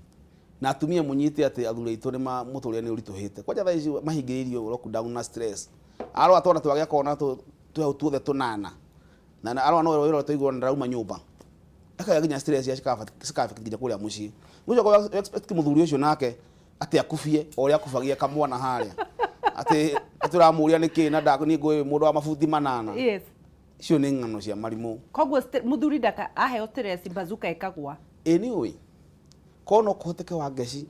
na atumia munyite ati athuri itu ni muturia ni urituhite kwaja thaici mahingiririo lockdown na stress aro atona twagia kona tuothe tunana na aro no wero tuigwa ndarauma nyumba aka ginya stress ya cikafa kinya kuria muci ngujo ko expect muthuri ucio nake ati akufie oria akufagia kamwana haria ati aturamuria niki na ndaku ni ngwe mundu wa mafuthi manana yes cio ni ngano cia marimu kogwo muthuri ndaka aheo stress bazuka ekagwa ni ui kono kohoteke wa ngeci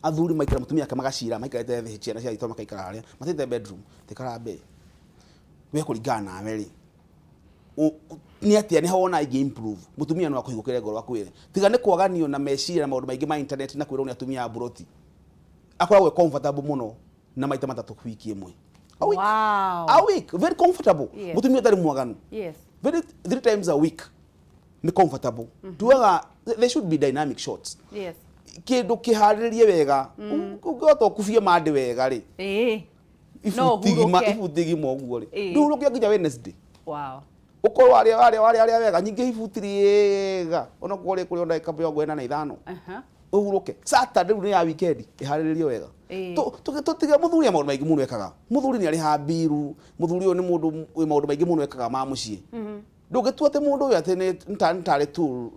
athuri maikara mutumia kamagacira maikarete thi ciana cia itoma kaikara haria matete bedroom tikara be we kuringana nawe ri ni atia ni hawona igi improve mutumia no akuhigukire ngoro akwire tiga ni kwaganio na meciria na maundu maingi ma internet na kwirwo ni atumia a buroti akoragwo comfortable muno na maita matatu wiki imwe a week very comfortable mutumia tari mwaganu very 3 times a week ni comfortable tuaga there should be dynamic shots kindu kiharirie wega ungoto kufie mande wega ri ifutigi moguo ri ndurukia nginya Wednesday ukorwo aria wega nyingi ibutiriega ona kuri onda ikapo gwena na ithano uhuruke Saturday ni ya weekend ihariririo wega tutiga muthuri maundu maingi muno ekaga muthuri ni ari habiru muthuri uyu ni mundu wi maundu maingi muno ekaga ma mucii ndugitua ati mundu uyu ati ntare tool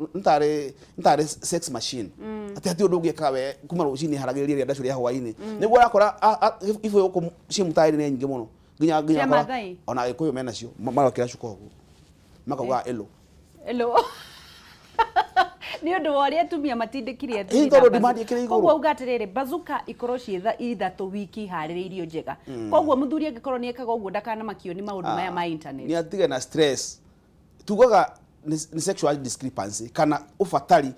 ntare sex machine ati undu ugikaga we kuma rucini haragiriria ria ndacuri ya hwaini niguo arakora ifu yuko cimutairi ni nyingi muno nginya ona ikuyu mena cio marokira cuko makauga elo ni undu wa ria tumia matindikirie koguo uga atiriri bazuka ikorwo ciitha ithatu wiki haririirio njega koguo muthuri angikorwo ni ekaga uguo ndakana makio ni maundu maya ma internet ni atige na stress tugaga ni sexual discrepancy kana ufatari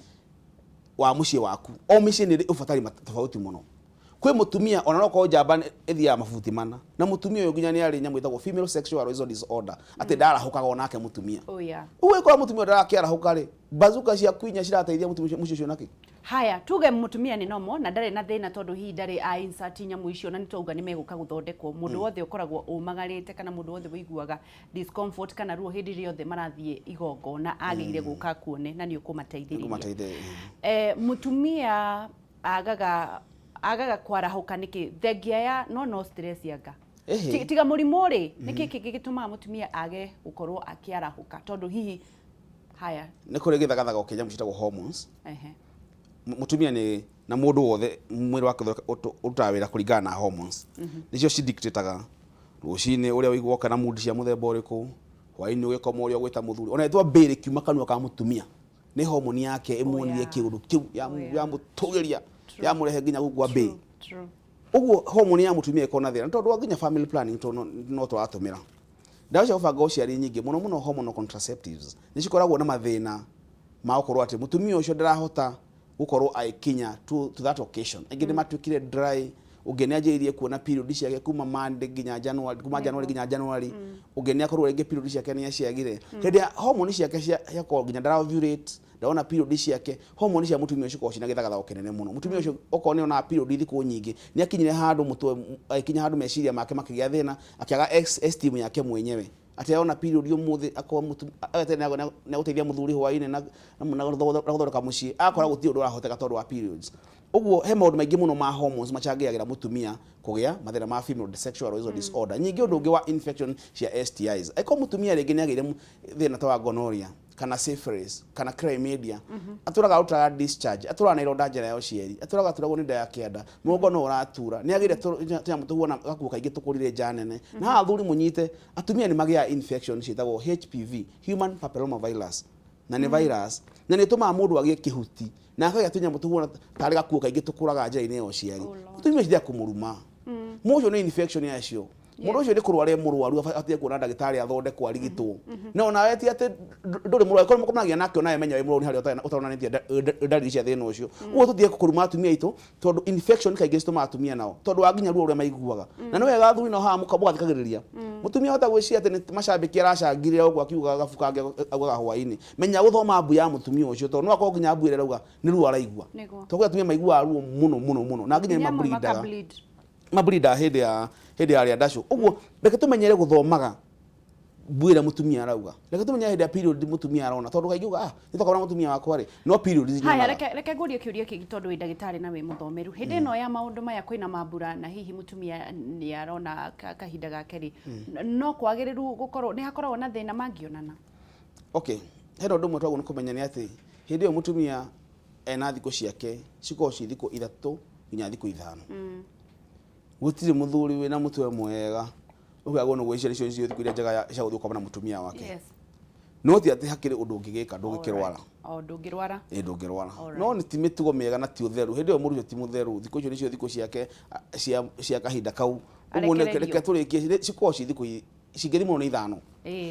wa mucii waku o mucii ni ufatari tofauti muno kwe mutumia ona no ko jamba ethia mafuti mana na mutumia uyu nginya ni ari nyamu itagwo female sexual arousal disorder ati ndarahukaga onake mutumia uwe kwa mutumia ndarakiarahuka ri bazuka cia kwinya cirateithia mutumia mucio naki haya tuge mutumia ni nomo na ndare na thina tondu hi ndare a insert nyamu icio na nitauga ni meguka guthondekwo mundu wothe ukoragwo umagarite kana mundu wothe wiguaga discomfort kana ruo hindi riothe marathie igongo na agire guka kuone na ni ukumateithiriria mutumia agaga kwarahuka niki thengia ya no stress yanga tiga murimu ri niki kigituma mutumia age gukorwo akiarahuka tondu hihi haya ni kuri githagathaga ukinya mucitagwo hormones mutumia ni na mundu wothe mwiri wake utawira kuringana na hormones nicio cidictataga rucini uria wiguo kana mood cia muthemba uriku hwaini ugikoma uria gwita muthuri ona ithwa mbiri kiuma kanua ka mutumia ni hormone yake imuonirie kiundu kiu ya mutugiria ya murehe nginya gukwa bei uguo hormone ya mutumia ikona thira tondu nginya family planning no twatumira ndawa cia gubanga uciari nyingi muno hormonal contraceptives nicikoragwo na mathina ma ukorwo ati mutumia ucio ndarahota gukorwo aikinya to that occasion ingine matwikire dry ugeni ajiririe kuona period ciake kuma Monday nginya January kuma January nginya January ugeni akorwo ringi period ciake ni yaciagire hindi hormone ciake yako nginya ndara ovulate ndaona period ciake hormone cia mutumia ucio cina githagatha ukenene muno mutumia ucio okone ona period thiku nyingi ni akinyire handu mutwe aikinya handu meciria make makigia thina akiaga esteem yake mwenyewe ati ona period umuthi akwa mutu agatene na guteithia muthuri hwaine na guthondeka mucii akora guti undu arahoteka tondu wa periods uguo he maundu maingi muno ma hormones machangiagira mutumia kugia mathina ma female sexual arousal disorder nyingi undu ungi wa infection cia STIs aiko mutumia ringi ni agire thina ta wa gonorrhea kana syphilis kana chlamydia aturaga utaga discharge aturaga na ironda njira ya uciari aturaga turagwo ni nda ya kianda mugongo no uratura ni agire tyamu tuhuona gakuo kaingi tukurire janene na athuri munyite atumia ni magia infection citagwo HPV human papilloma virus na ni virus na ni tuma mundu agie kihuti na akagia tunyamu tuhuona tari gakuo kaingi tukuraga njira-ini ya uciari atumia cithia kumuruma mucio ni infection yacio mundu ucio ni kurware murwaru atie kuona ndagitari athondekwo arigitwo no na weti ati nduri murwaru ko mukomagia nakio naye menya we murwaru hari utaronanitie ndari cia thina ucio ugo tutie kuruma atumia itu tondu infection kaingi cituma atumia nao tondu aginya ruo uria maiguaga na no wega thuri no ha mukathikagiriria mutumia hota gwiciria ati ni macambiki aracangirira ugo akiuga gafuka augaga hwaini menya guthoma mbu ya mutumia ucio tondu no akorwo nginya mbu ire rauga ni ruo araigua tondu atumia maigua ruo muno na nginya mabrida hindi ya ria ndasho uguo reke tumenyere guthomaga bwira mutumia arauga reke tumenyere hindi ya period mutumia arona tondu kaiguga nitokora mutumia wakwa ri no period haya reke ngurie kiuria kingi tondu wi ndagitari na wi muthomeru hindi no ya maundu maya kwina mambura na hihi mutumia ni arona kahinda gake ri no kwagiriru gukorwo ni hakorwo na thina mangionana okay hero ndu mutwago ni kumenya ni ati hindi yo mutumia ena thiko ciake ciko thiko 3 nginya thiko 5 gutire muthuri we na mutwe mwega ugago no gwicira icio cio thikuri njega cia guthuka na mutumia wake no ti ati hakiri undu ngigika ndungikirwara ndungirwara ndungirwara no ni timitugo mega na ti utheru hindi yo murujo ti mutheru thiko icio thiko ciake cia kahinda kau uguo ne reke turikie ciko thiko cingĩthimwo nĩ ithano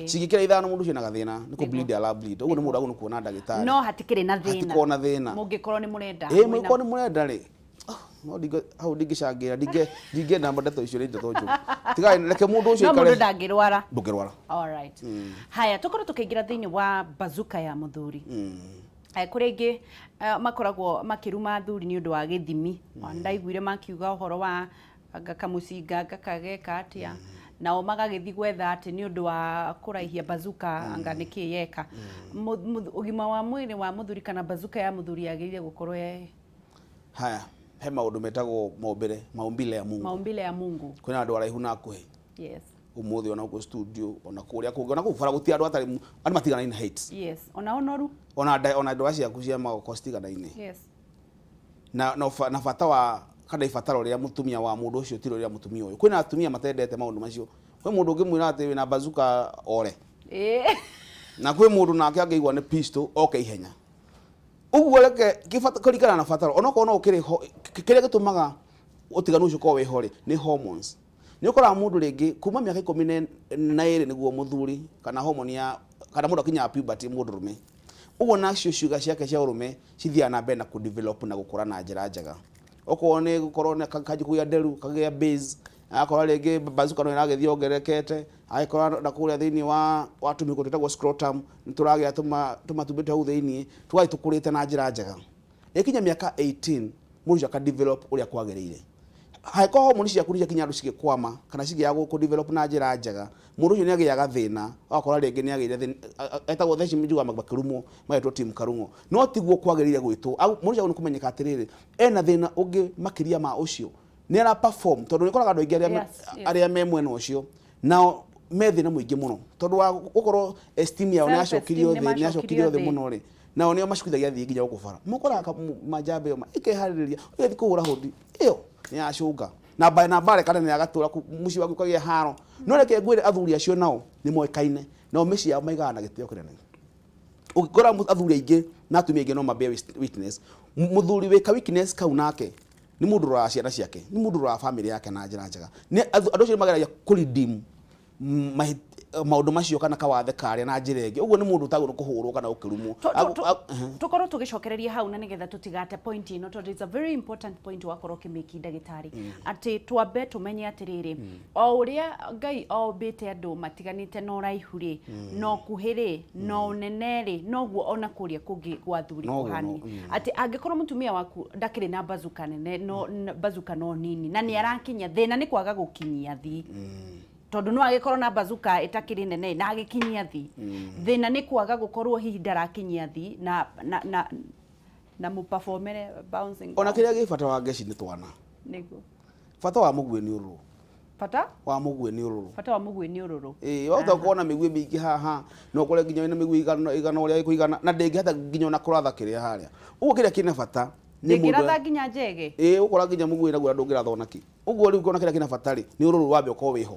cingĩkĩra ithano mũndũ ũcio na gathĩna nĩ kũ bleed ala bleed ũguo nĩ mũndũ agũnũ kuona ndagĩtarĩ no hatikĩrĩ na thĩna hatikoo na thĩna mũngĩkorwo nĩ mũrenda mũngĩkorwo nĩ mũrenda rĩ no hau ndingĩcangĩra ndingĩenda ndeto icio nĩ ndeto njũru tiga reke mũndũ ũcio no mũndũ ndangĩrwara all right haya tũkorwo tũkĩingĩra thĩinĩ wa bazuka ya mũthuri kũrĩ aingĩ makoragwo makĩruma athuri nĩ ũndũ wa gĩthimi ndaiguire makiuga ũhoro wa kamũcinga gakageka atĩa nao magagĩthi gwetha atĩ nĩ ũndũ wa kũraihia bazuka anga nĩkĩ yeka ũgima wa mwĩrĩ wa mũthuri kana bazuka ya mũthuri yagĩrĩire gũkorwo haya he maũndũ metagwo maumbile ya Mungu kwĩna andũ araihu na akuhĩ umuthi ona uko studio ona kũrĩa kũngĩ ona gũbara gũti andũ atarĩ andũ matiganaine heights ona onoru ona ndwa ciaku cia magoko citiganaine na bata wa kana ibataro rĩa mutumia wa mũndũ ũcio tiro rĩa mutumia ũyũ kwĩna atumia matendete maũndũ macio kwĩ mũndũ ũngĩmwĩra atĩ wĩna bazuka ore na kwĩ mũndũ nake angĩigua nĩ pistol oke ihenya ũguo reke kũringana na bataro onokorwo no kĩrĩ kĩrĩa gĩtũmaga ũtiganu ũcio ko wĩho rĩ nĩ hormones nĩ ũkoraga mũndũ rĩngĩ kuma mĩaka 12 nĩguo mũthuri kana hormone ya kana mũndũ akinya puberty mũndũrũme ũguo nacio ciuga ciake cia ũrũme cithiaga na mbere na kũdevelop na gũkũra na njĩra njega okorwo nĩ gũkorwo kanjĩ kũgĩa nderu kagĩa base akorwo rĩngĩ bazuka no ĩragĩthiĩ ongerekete akorwo na kũrĩa thĩinĩ wa tumiko twĩtagwo scrotum nĩtũragĩa tũmatumbĩ hau thĩinĩ tũgathiĩ tũkũrĩte na njĩra njega ĩkinya mĩaka 18 mũndũ aka develop ũrĩa kwagĩrĩire haiko hormone ciaku nĩciakinya andũ cigĩkwama kana cigĩaga gũ develop na njĩra njega mũndũ ũcio nĩagĩaga thĩna akorwo rĩngĩ nĩagĩire etagwo theci mĩjuga makĩrumwo magetwo team karungo no tiguo kwagĩrĩire gwĩtwo mũndũ ũcio nĩ kũmenyeka atĩrĩrĩ ena thĩna ũngĩ makĩria ma ũcio nĩ ara perform tondũ nĩkoraga andũ aingĩ arĩa me mwena ũcio nao me thĩna mũingĩ mũno tondũ wa gũkorwo esteem yao nĩacokirio thĩ mũno rĩ nao nĩo macukithagia thĩ nginya gũkũbara mũkoraga majambe yo ikeharĩrĩria ũgĩthiĩ kũhũra hodi ĩyo nĩyacũnga na bare kana nĩagatũra mũciĩ waku kagĩa haro no reke ngwĩre athuri acio nao nĩ moĩkaine nao mĩciĩ yao maigaga na gĩtĩo kĩnene ũngĩkora athuri aingĩ na atumia aingĩ no mabe witness mũthuri wĩka weakness kau nake nĩ mũndũ wa ciana ciake nĩ mũndũ wa family yake na njĩra njega andũ acio mageragia kũredeem maũndũ macio kana kawathe karĩa na njĩra ĩngĩ ũguo nĩ mũndũ utagũrwo kũhũrwo kana ũkĩrumwo tũkorwo tũgĩcokereria hau na nĩgetha tũtigate point ino tondũ it's a very important point wakorwo kĩmĩki ndagĩtarĩ atĩ twambe tũmenye atĩrĩrĩ o ũrĩa Ngai ombĩte andũ matiganĩte no raihu rĩ no kuhĩrĩ no nene rĩ noguo ona kũrĩa kũngĩ gwa thuri kũhani atĩ angĩkorwo mũtumia waku ndakĩrĩ na bazuka nene no bazuka no nini na nĩ arakinya thĩna nĩ kwaga gũkinyia thi tondũ no agĩkorwo na bazuka ĩtakĩrĩ nene na agĩkinyia thi thĩna nĩ kwaga gũkorwo hihi ndarakinyia thi na mũperformere bouncing ona kĩrĩa gĩbata wa ngeci nĩ twana nĩguo bata wa mũguĩ nĩ ũrũrũ bata wa mũguĩ nĩ ũrũrũ bata wa mũguĩ nĩ ũrũrũ wahota kuona mĩguĩ mĩingĩ haha no kũrĩa nginya ina mĩguĩ igana ũrĩa ĩkũigana na ndĩngĩhota nginya ona kũratha kĩrĩa harĩa ũguo kĩrĩa kĩna bata ndĩngĩratha nginya njege ũkora nginya mũguĩ naguo ndũngĩratha ona kĩ ũguo rĩu kuona kĩrĩa kĩna bata rĩ nĩ ũrũrũ wambe ũkorwo wĩho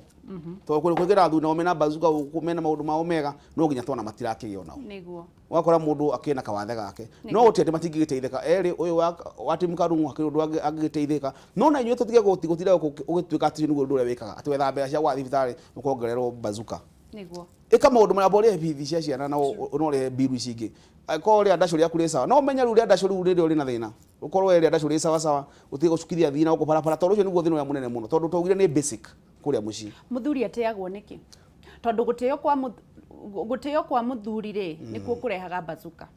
tondũ kwĩgira thuna omena bazuka mena maũndũ mao mega no nginya twana matirakĩgĩa nao nĩguo wakora mũndũ akĩna kawathe gake no ũtĩ atĩ matingĩgĩteithĩka erĩ ũyũ wa timu karungu akĩrĩ ũndũ angĩgĩteithĩka no na inyuĩ tũtige gũtira ũgĩtuĩka atĩ nĩguo ũndũ ũrĩa wĩkaga atĩ wetha mbeca cia gwa thibitarĩ ũkongererwo bazuka nĩguo ĩka maũndũ marĩa borĩa bithi cia ciana na ũnorĩhe biru ici ingĩ akorwo rĩa ndacũ rĩaku rĩ sawa no ũmenye rĩu rĩa ndacũ rĩu rĩrĩa ũrĩ na thĩna ũkorwo rĩa ndacũ rĩ sawa sawa ũtige gũcukithia thina ũkũ barabara tondũ ũcio nĩguo thĩna ũrĩa mũnene mũno tondũ twaugire nĩ basic kũrĩa mũciĩ mũthuri atĩagwo nĩkĩ tondũ gũtĩo kwa mũthuri rĩ nĩkuo kũrehaga bazuka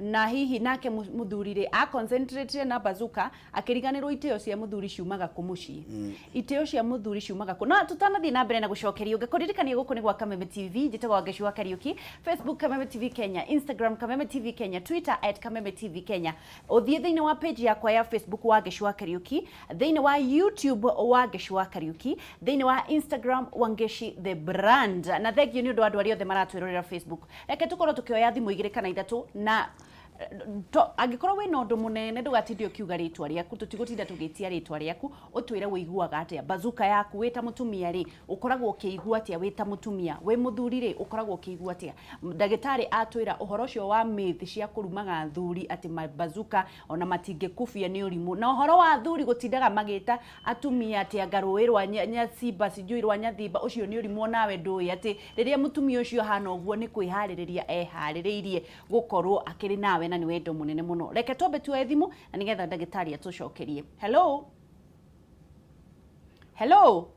na hihi nake mũthuri rĩ a concentrate na bazuka akĩriganĩrwo itĩo cia mũthuri ciumaga kũ mũciĩ itĩo cia mũthuri ciumaga kũ no tũtanathiĩ na mbere na gũcokeria ũngĩkũririkania gũkũ nĩ gwa Kameme TV njĩtagwo Ngeshua Kariuki Facebook Kameme TV Kenya Instagram Kameme TV Kenya Twitter @Kameme TV Kenya ũthiĩ thĩinĩ wa page yakwa ya Facebook wa Ngeshua Kariuki thĩinĩ wa YouTube wa Ngeshua Kariuki thĩinĩ wa Instagram wa Ngeshi the brand na thengio nĩ ũndũ wa andũ arĩa othe maratwĩrorera Facebook reke tũkorwo tukioya thimũ igĩrĩ kana ithatũ na Angikorwo wina undu munene ndugatinde ukiuga ritwa riaku tutigutinda tugitia ritwa riaku utwire wiguaga atia bazuka yaku wita mutumia ri ukoragwo ukiigua atia wita mutumia we muthuri ri ukoragwo ukiigua atia ndagitari atwira uhoro ucio wa myth cia kurumaga thuri ati bazuka ona matinge kufia ni urimu na uhoro wa thuri gutindaga magita atumia ati angaruirwa nyasimba sijuirwa nyathimba ucio ni urimu nawe ndui ati riria mutumia ucio hana uguo ni kwihariria ehaririirie gukorwo akiri nawe na ni wendo munene muno reke tobe tu ethimu na nigetha ndagitari atucokerie hello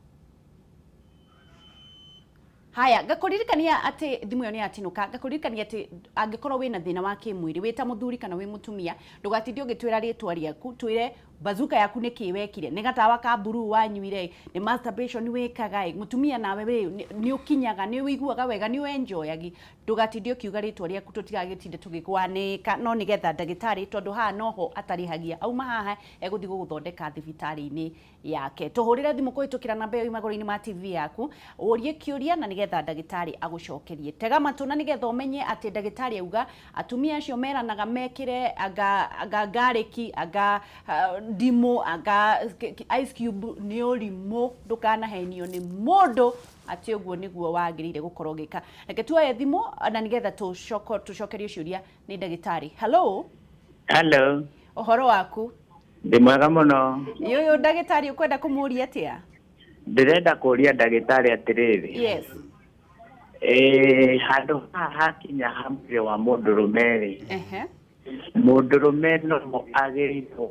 haya gakuririkania ati thimu yo ni atinuka gakuririkania ati angikorwo wina thina wa kimwiri wita muthuri kana wi mutumia ndugatindi ugitwira ritwa riaku twire bazuka yaku ni kiwekire ni gatawa ka buru wanyuire ni masturbation wekaga mutumia nawe we ni ukinyaga ni wiguaga wega ni enjoyagi ndugatindi ukiuga ritwa riaku tutigagitinde tugikwanika no ni getha ndagitari tondu ha noho atarihagia auma haha eguthi guguthondeka thibitari-ini yake tuhurire thimu kuhitukira namba yo imagoro-ini ma TV yaku urie kiuria na nigetha ndagitari agucokerie tega matuna nigetha umenye ati ndagitari auga atumia acio meranaga mekire aga gariki aga dimo aga ice cube ni urimo ndukana henio ni mundu ati uguo niguo wagirire gukorwo gika reke tuoye thimu na nigetha tucokerie ciuria ni ndagitari hello uhoro waku ndi mwega muno yuyu ndagitari ukwenda kumuria atia ndirenda kuria ndagitari atiriri yes handu haha kinya hamwe wa mundurume mundurume no agirito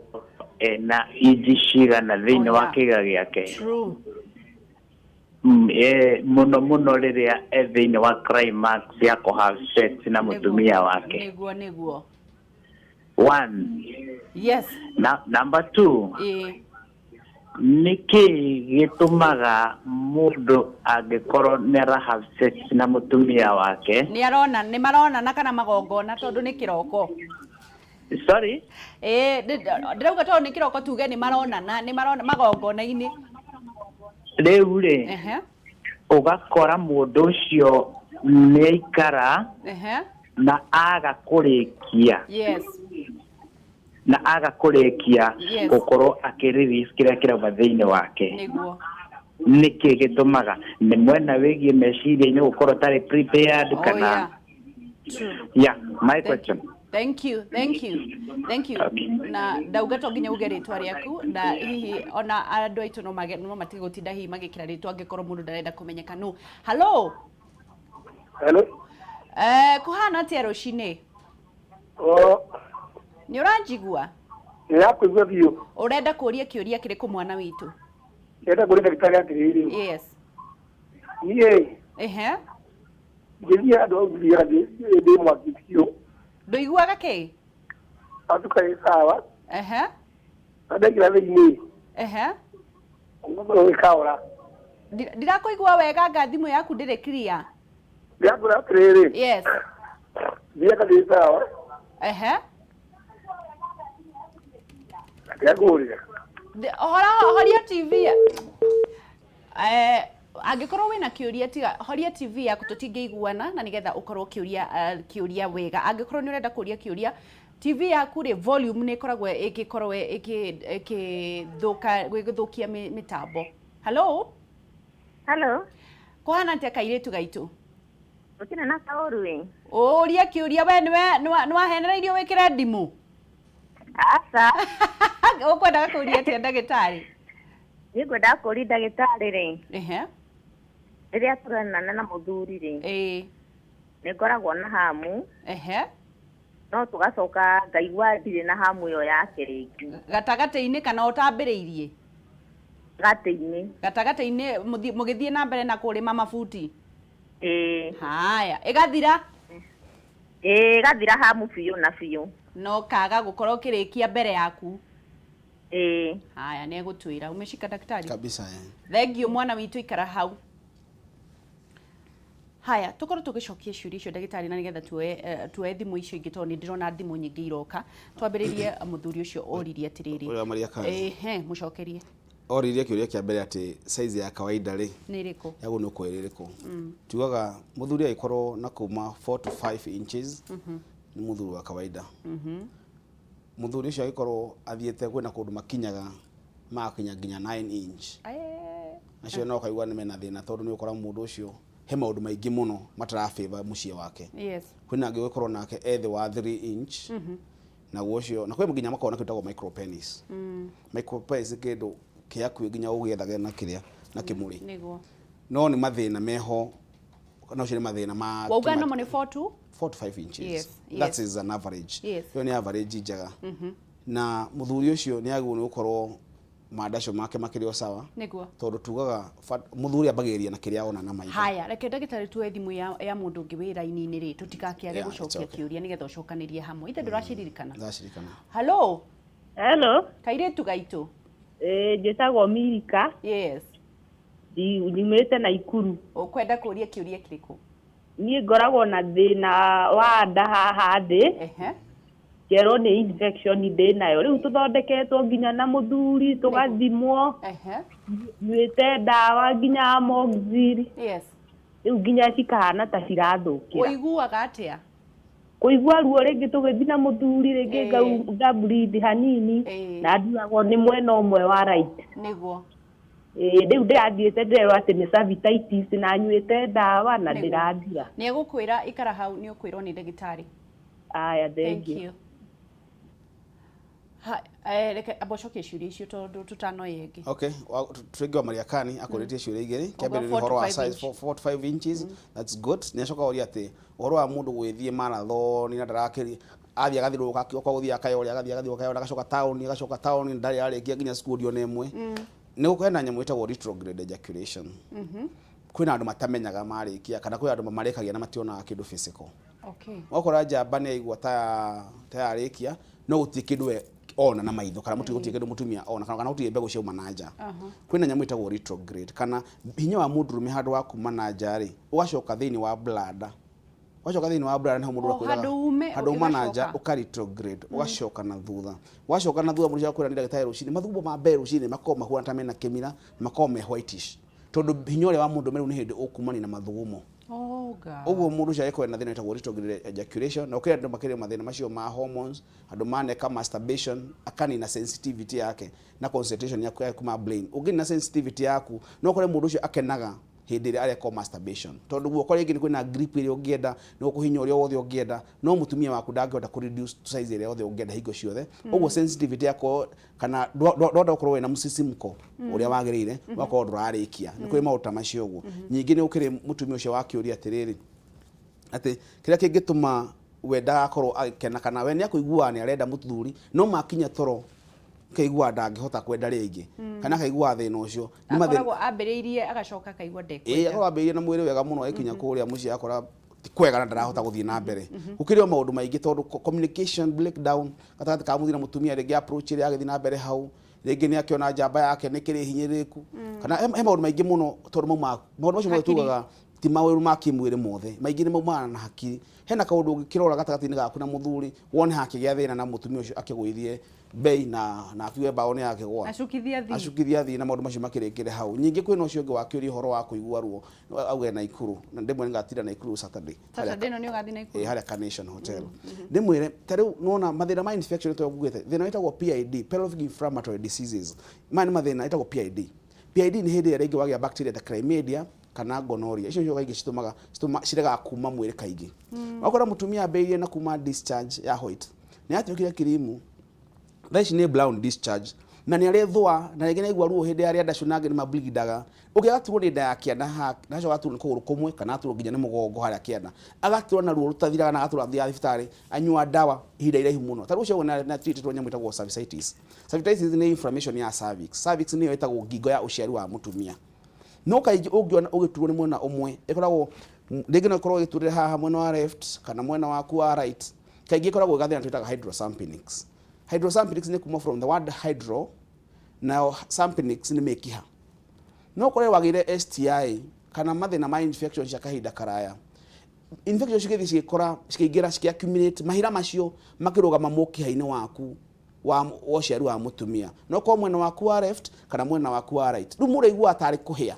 na ijishira na thini wa kiga giake true muno riria thini wa climax ya ko have sex na mutumia wake niguo 1 yes number 2 niki gitumaga mundu angikorwo nera have sex na mutumia wake ni marona na kana magongona tondu ni kiroko sorry ndirauga tondu ni kiroko tuge ni marona magongona-ini riu ri ugakora mundu ucio ni ikara na agakurikia yes na agakurikia gukorwo akiririsk kiria kirauma thiini wake niguo niki gitumaga ni mwena wigie meciria-ini gukorwo tari prepared kana yeah my question Thank you. Okay. Na ndauga to nginya uge ritwa riaku na hihi ona andu aitu no matige gutinda hihi magikira ritwa angikorwo mundu ndarenda kumenyeka no hello kuhana atia rucini ni uranjigua ni yakuigua biu urenda kuria kiuria kiriku mwana witu ndenda kuria ndagitari atiriri yes niye ngiria andu au ngiria ndi mwakikio nduiguaga ki atuka sawa ndagira thini ngombo ikaura ndirakuigua wega nga thimu yaku ndiri clear ndakura atiriri yes ndia kadi sawa ndakuria horia TV angikorwo wina kiuria tiga horia TV yaku tutingeiguana na nigetha ukorwo kiuria wega angikorwo ni urenda kuria kiuria TV yaku ri volume ni koragwo ikithuka gwithukia mitambo hello kuhana atia kairitu gaitu ukina na kaurwi uria kiuria we ni wahenereirio wikire ndimu asa ukwenda kuria atia ndagitari ngwenda kuria ndagitari ri riria turanana na muthuri ri ngoragwo na hamu no tugacoka ngaigua ndire na hamu yo yake ringi gatagate-ini kana utambiriirie gatagate-ini mugithie na mbere na kurima mabuti haya igathira igathira hamu biu na biu no kaga gukorwo kirikia mbere yaku haya ni egutwira umeshika daktari kabisa thank you mwana witu ikara hau haya tukorwo tugicokia ciuria icio ndagitari na nigetha tuwe thimu icio ingi tondu ndirona thimu nyingi iroka twambiririe muthuri ucio oririe atiriri mucokerie oririe kiuria kia mbere ati size ya kawaida ri ni iriku yagu nuko iririku tugaga muthuri agikorwo na kuma 4 to 5 inches ni muthuri wa kawaida muthuri ucio agikorwo athiete kwina kundu makinyaga makinya nginya 9 inch nacio no kaigua ni mena thina tondu ni ukora mundu ucio he maundu maingi muno matarafeva mucie wake kwina angi gukorwo nake ethe wa 3 inch na gucio na kwe nginya makona kitagwo micro penis micro penis kindu kiaku nginya ugiethage na kiria na kimuri no ni mathina meho no cire mathina ma wauga no ni 4 to 5 inches that is an average yo ni average njaga na muthuri ucio ni agu ni ukorwo maadacio make makirio sawa niguo tondu tugaga muthuri abagiria na kiria ona na maitho haya reke ndagitari tu thimu ya mundu ngi wira-ini ni ri tutikakiage gucokia kiuria nigetha ucokanirie hamwe ithe nduraciririkana hello kairetu gaitu njitagwo Mirika nyumite na Ikuru ukwenda kuria kiuria kiriku ni ngoragwo na thina wa nda haha thi kero ni infection ndi nayo riu tuthondeketwo nginya na muthuri tugathimwo nyuite ndawa nginya amoxil riu nginya cikahana ta cirathukira uiguaga atia kuigua ruo ringi tugithi na muthuri ringi ngabreathe hanini na ndigagwo ni mwena umwe wa right niguo riu ndirathiite ndirerwo ati ni cervicitis na nyuite ndawa na ndirathira ni egukwira ikara hau ni ukwirwo ni ndagitari aya thank you reke abocoke ciuria icio tondu tutano yengi turengiwa mariakani akuritie ciuria igiri kiambere ni horo wa size 45 inches that's good ni acoka ori ati horo wa mundu gwithie marathon na ndarakiri athi agathiruka akioka guthia akayori agathia agacoka town ndari arikia nginya school yo nemwe ni gukwenda nyamu itagwo retrograde ejaculation kwina andu matamenyaga marikia kana kwina andu marekagia na mationa kindu physical wakora jamba ni aigua ta arikia no gutie kindu ona na maitho kana mutu gutie kindu mutumia ona kana gutie mbegu cia manaja kwina nyamu itagwo retrograde kana hinya wa mundurume handu wa kuma nanja ri ugacoka thiini wa bladder wacoka thiini wa bladder ni mundu ukwira handu manaja ukaretrograde ugacoka na thutha mundu cia kwira ni ndagitari rucini mathumbo ma mbere rucini makoma mahuana ta mena kemira makoma whitish tondu hinya ule wa mundu meru ni hindi ukumani na mathugumo uguo mundu cia eko na thina itagwo retrograde ejaculation na ukira andu makire mathina macio ma hormones andu maneka masturbation akani na sensitivity yake na concentration yaku ya kuma brain ugini na sensitivity yaku no kore mundu cio akenaga hindi ria areko masturbation tondu guo kore ingi ni kwina grip iri ungienda ni ukuhinya uri wothe ungienda no mutumia waku ndangihota ku reduce size iri wothe ungienda hingo ciothe uguo sensitivity yako kana ndonda ukorwo na musisimko uria wagirire wakorwo ndurarikia ni kuri mauta macio uguo nyingi ni ukiri mutumia ucio wakiuria atiriri ati kiria kingituma wenda akorwo akena kana we ni akuigua ni arenda muthuri no makinya toro kaigua ndangihota kwenda ringi kana kaigua thina ucio ni mathina ambiriirie agacoka kaigua ndekwenda agora ambiriirie na mwiri wega muno ikinya kuria muci akora kwega na ndarahota guthii na mbere ukirio maundu maingi tondu communication breakdown gatagati ka muthuri na mutumia ringi approach ri agathii na mbere hau ringi ni akiona njamba yake ni kiri hinyiriku kana he maundu maingi muno tondu maundu macio tugaga ti mawiru ma kimwiri mothe maingi ni maumana na hakiri hena kaundu ngikirora gatagati-ini gaku na muthuri wone hakigia thina na mutumia ucio akigwithie bei na afiwe baone yake gwa acukithia thi na maundu macio makirikire hau nyingi kwina ucio ngi wakiuri horo wa kuigua ruo auge na Ikuru na ndimwe ngatira na Ikuru Saturday no ni ugathi na Ikuru haria Carnation Hotel ndimwire tariu nona mathina ma infection to gugite thina itagwo PID pelvic inflammatory diseases mani mathina itagwo PID ni hindi ringi wagia bacteria ta chlamydia kana gonorrhea icio cio kaingi cirega kuma mwiri kaingi wakora mutumia ambeirie na kuma discharge ya white ni atiokire kirimu thaici ni brown discharge na ni arethwa na ringi naigua ruo hindi aria ndacunange ni mabligdaga ugigaturwo ni nda ya kiana ha nacio gaturwo ni kuguru kumwe kana aturwo nginya ni mugongo haria kiana agaturwo na ruo rutathiraga na agaturwo athia thibitari anyua dawa ihinda iraihu muno taru ucio na treatment nyamwe itagwo cervicitis ni inflammation ya cervix ni itagwo ngingo ya uciari wa mutumia no kaigi ungiona ugiturwo ni mwena umwe ikoragwo ringi no ikorwo igiturire haha mwena wa left kana mwena waku wa right kaigi ikoragwo gathina twitaga hydrosampinix ni kuma from the word hydro now sampinix ni mekiha no kore wagire STI kana mathina ma infection cia kahinda karaya infection cikithi cikora cikiingira cikiaccumulate mahira macio makirugama mukiha-ini waku wa uciari wa mutumia no kwa mwena waku wa left kana mwena waku wa right ndu muraigua atari kuhia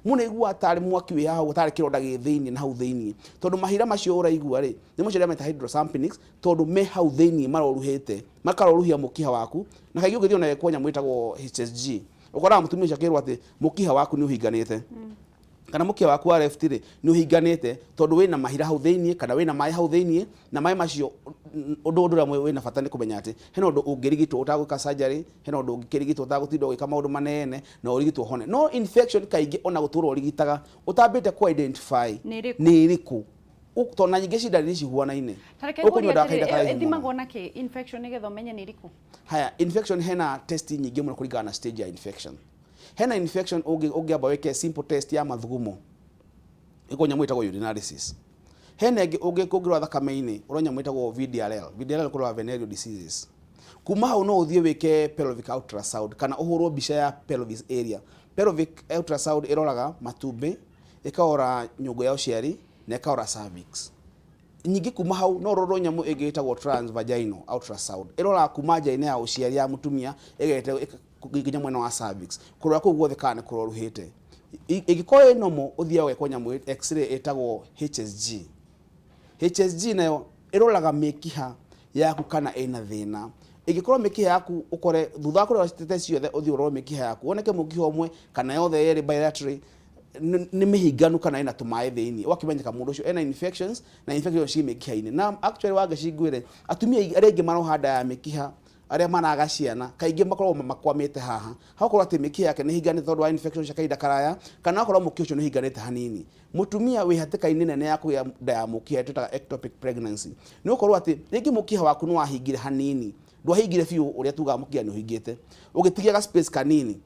muna igua atari mwaki wi haha utari kironda githiini na hau thiini tondu mahira macio uraigua ri ni mo ciria meta hydrosampinics tondu me hau thiini maroruhite makaroruhia mukiha waku na kaigi ugithio na kwa nyamu itagwo HSG ukora mutumia shakirwa ati mukiha waku ni uhinganite kana mukiha waku wa left ri ni uhinganite tondu wina mahira hau thiini kana wina mai hau thiini na mai macio undu ramwe wina bata ni kumenya ati hena undu ungirigitwo utagwika surgery hena undu ungirigitwo utagutindo gwika maundu manene na urigitwo hone no infection kaingi ona guturwo urigitaga utambite ku identify ni iriku utona nyingi cia dalili cihuanaine ukunywa ndakaida ethimagwo na ki infection nigetho menye ni iriku haya infection hena test nyingi muno kuringana na stage ya infection hena infection ungiamba weke simple test ya mathugumo iko nyamu itagwo urinalysis hena ungikugirwa thakame-ini uronyamu itagwo VDRL kurwa venereal diseases kuma hau no uthie wike pelvic ultrasound kana uhurwo mbica ya pelvis area pelvic ultrasound iroraga matumbi ikaora nyungu ya uciari na ikaora cervix nyingi kuma hau no roro nyamu igitagwo transvaginal ultrasound irora kuma nja-ini ya uciari ya mutumia igete ginya mwena wa cervix kurora ku guothe kana kuroruhite igikoye nomo uthia wekwo nyamu x-ray itagwo HSG nayo iroraga mikiha yaku kana ina thina igikorwo mikiha yaku ukore thutha kurora tete ciothe uthi uroro mikiha yaku woneke mukiha umwe kana yothe yeri bilateral ni mihinganu kana ina tumae thiini wakimenyeka mundu ucio ena infections na infection ci mikiha-ini na actually wagacingwire atumia aringi marohanda ya mikiha aria managa ciana kaingi makorwo makwamite haha hakorwo ati mikiha yake ni hingani tondu wa infection cia kaida karaya kana akorwo mukiha ucio ni hinganite hanini mutumia wi hatikaini nene ya kuya nda ya mukiha tutaga ectopic pregnancy ni ukorwo ati ringi mukiha waku ni wahingire hanini ndwahingire fiu uria tuga mukiha ni uhingite ugitigia ga space kanini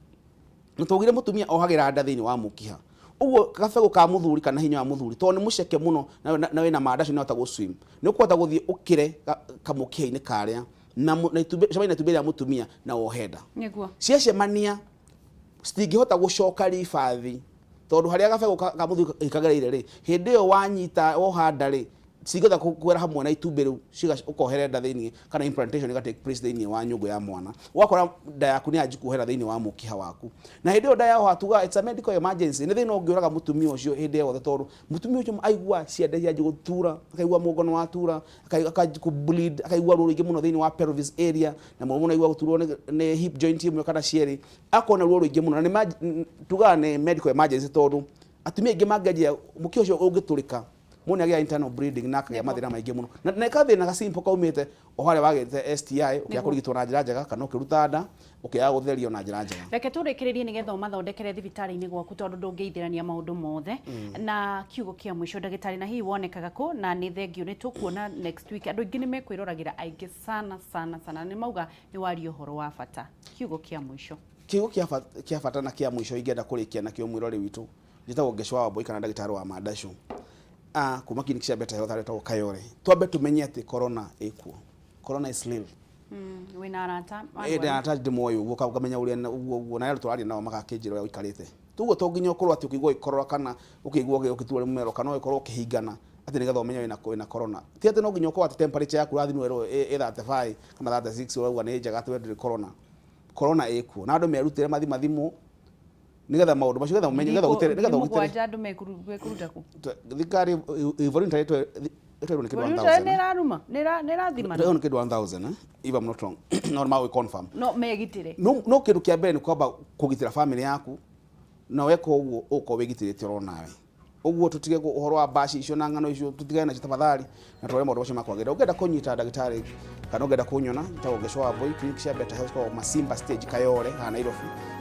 mutugire mutumia ohagira nda thiini wa mukiha uguo kabego ka muthuri kana hinya wa muthuri to ni muceke muno na wina maadacio no tagwo swim ni ukuhota guthie ukire kamukiha-ini karia na shabaina tuberia mutumia na wohenda niguo ciacemania citingihota gucoka ribathi tondu haria gabego ka muthuri ikagereire ri hindi yo wanyita wohanda ri cigotha kukwera hamwe na itumbi riu ukohere nda thiini kana implantation iga take place thiini wa nyungu ya mwana wakora nda yaku ni anji kuhera thiini wa mukiha waku na hindi yo nda yaho atuga it's a medical emergency ni thiini ungiuraga mutumia ucio hindi yo tondu mutumia ucio aigua ciande yanji gutura akaigua mugono wa tura akaji ku bleed akaigua ruo ruingi muno thiini wa pelvis area na muno aigua guturwo ni hip joint imwe kana cieri akona ruo ruingi muno na ni tuga ni medical emergency tondu atumia ingi mangeria mukiha ucio ungiturika muna ya internal bleeding na kaya mathina maingi muno na kathi na gasimpo kaumite ohare wagete STI ukiakurigitwo na njira njega kana ukiruta nda ukiaga gutherio na njira njega reke turikiririe nigetha mathondekere thibitari-ini gwaku tondu ndungeithirania maundu mothe na kiugo kia mwisho ndagitari na hii wonekaga ku na ni thengio ni tukuona next week andu ingi ni mekwirораgira aingi sana ni mauga ni wari uhoro wa bata kiugo kia mwisho kia bata na kia mwisho ingenda kurikia na kio mwirori witu njitagwo Geshwa Wambui kana ndagitari wa Madashu kuma clinic cia Better Health aretwo Kayore twambe tumenye ati corona ikuo corona is real wina arata arata ndimoyo uguo ukamenya uria uguo na yarutwo ari nao magakinjira uria uikarite tuguo to nginya ukorwo ati ukigwa ikorora kana ukigwa ukitware mumero kana ukorwo ukihingana ati nigetha umenye wina corona ti ati no nginya ukorwo ati temperature yaku rathinwo ero 35 kana 36 urauga ni njega ati wendi corona ikuo na andu merutire mathimu nigetha maundu macio nigetha umenye nigetha utere nigetha utere kwa andu mekuruta ku thikari voluntary to ni kidu 1000 ni raruma ni rathima ni kidu 1000 if I'm not wrong normal we confirm no megitire no kidu kia mbere ni kwamba kugitira family yaku na weko uguo uko wigitirite ro nawe uguo tutige uhoro wa bashi icio na ngano icio tutige na tafadhali na twore maundu macio makwagenda ugenda kunyita ndagitari kana ugenda kunyona ntago Geshwa Wambui clinic cia Better Health kwa Masimba stage Kayore ha Nairobi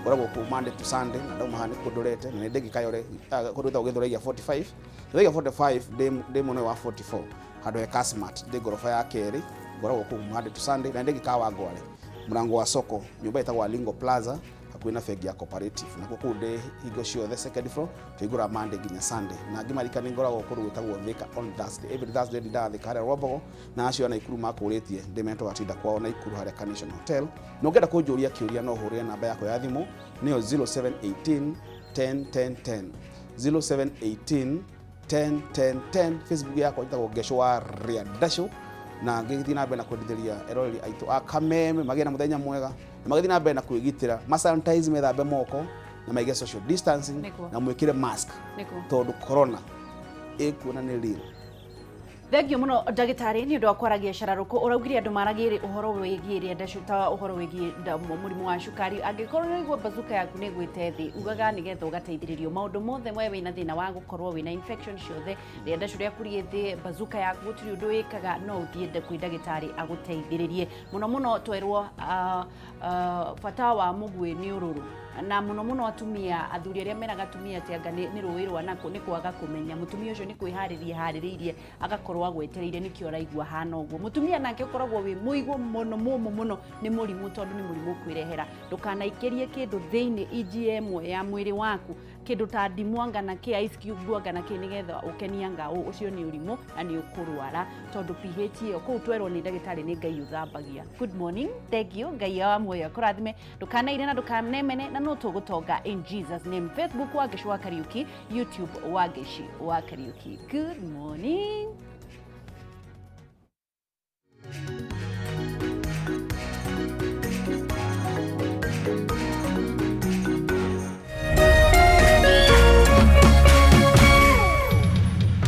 uragwo ku Monday to Sunday na ndauma hani kudorete na ndegi Kayore kuruta ugethora ya 45 ndegi 45 demo no wa 44 hado ya Kasmat de gorofa ya keri uragwo ku Monday to Sunday na ndegi kawa ngwale murango wa soko nyumba itagwa Lingo Plaza hakuina fegi ya cooperative na kukude higo ciothe second floor tuigura Monday nginya Sunday na ngimarika ningoragwo kuru gwitagwo Thika on Thursday every Thursday nda Thika hare Robogo na acio na ikuru makuritie ndimento atinda kwao na ikuru hare Carnation Hotel no ngenda kunjuria kiuria no huria namba yako ya thimu niyo 0718 10 10 10 0718 10 10 10 Facebook yako itagwo Geshwa Riadasho na ngithii na mbere na kwendithĩria eroreri aitu a Kameme magĩe na mũthenya mwega na magĩthii na mbere na kwĩgitĩra masanitize methambe moko na maige social distancing na mwikire mask tondu corona ikuona ni real. Thengio muno ndagitari ni undu wa kwaragia cararuku uraugire andu maragire uhoro wigie ria ndashuta uhoro wigie murimu wa cukari angikorwo ni igwa bazuka yaku ni gwite thi ugaga ni getha ugateithiririo maundu mothe mwe wina thina wa gukorwo wina infection ciothe ria ndashu ria kurie thi bazuka yaku gutiri undu wikaga no uthie kwi ndagitari aguteithiririe muno twerwo fata wa mugwi ni ururu na muno atumia athuri aria mena gatumia ati anga ni ruwirwa nako ni kwaga kumenya mutumia ucio ni kwiharirie agakorwo agwetereire nikio araigua hana uguo mutumia nake ukoragwo wi muigwo muno ni murimu tondu ni murimu kwirehera ndukanaikerie kindu thiini EGM ya mwiri waku kindu ta ndimwanga na ki ice cube anga na ki nigetha ukenia ngao ucio ni urimu na ni ukurwara tondu pH iyo ku twerwo ni ndagitari ni ngai uthambagia. Good morning, thank you ngai wa muoyo kurathime ndukanaire na ndukanemene na no tugutonga in Jesus name. Facebook wa Geshu wa Kariuki, YouTube wa Geshi wa Kariuki. Good morning.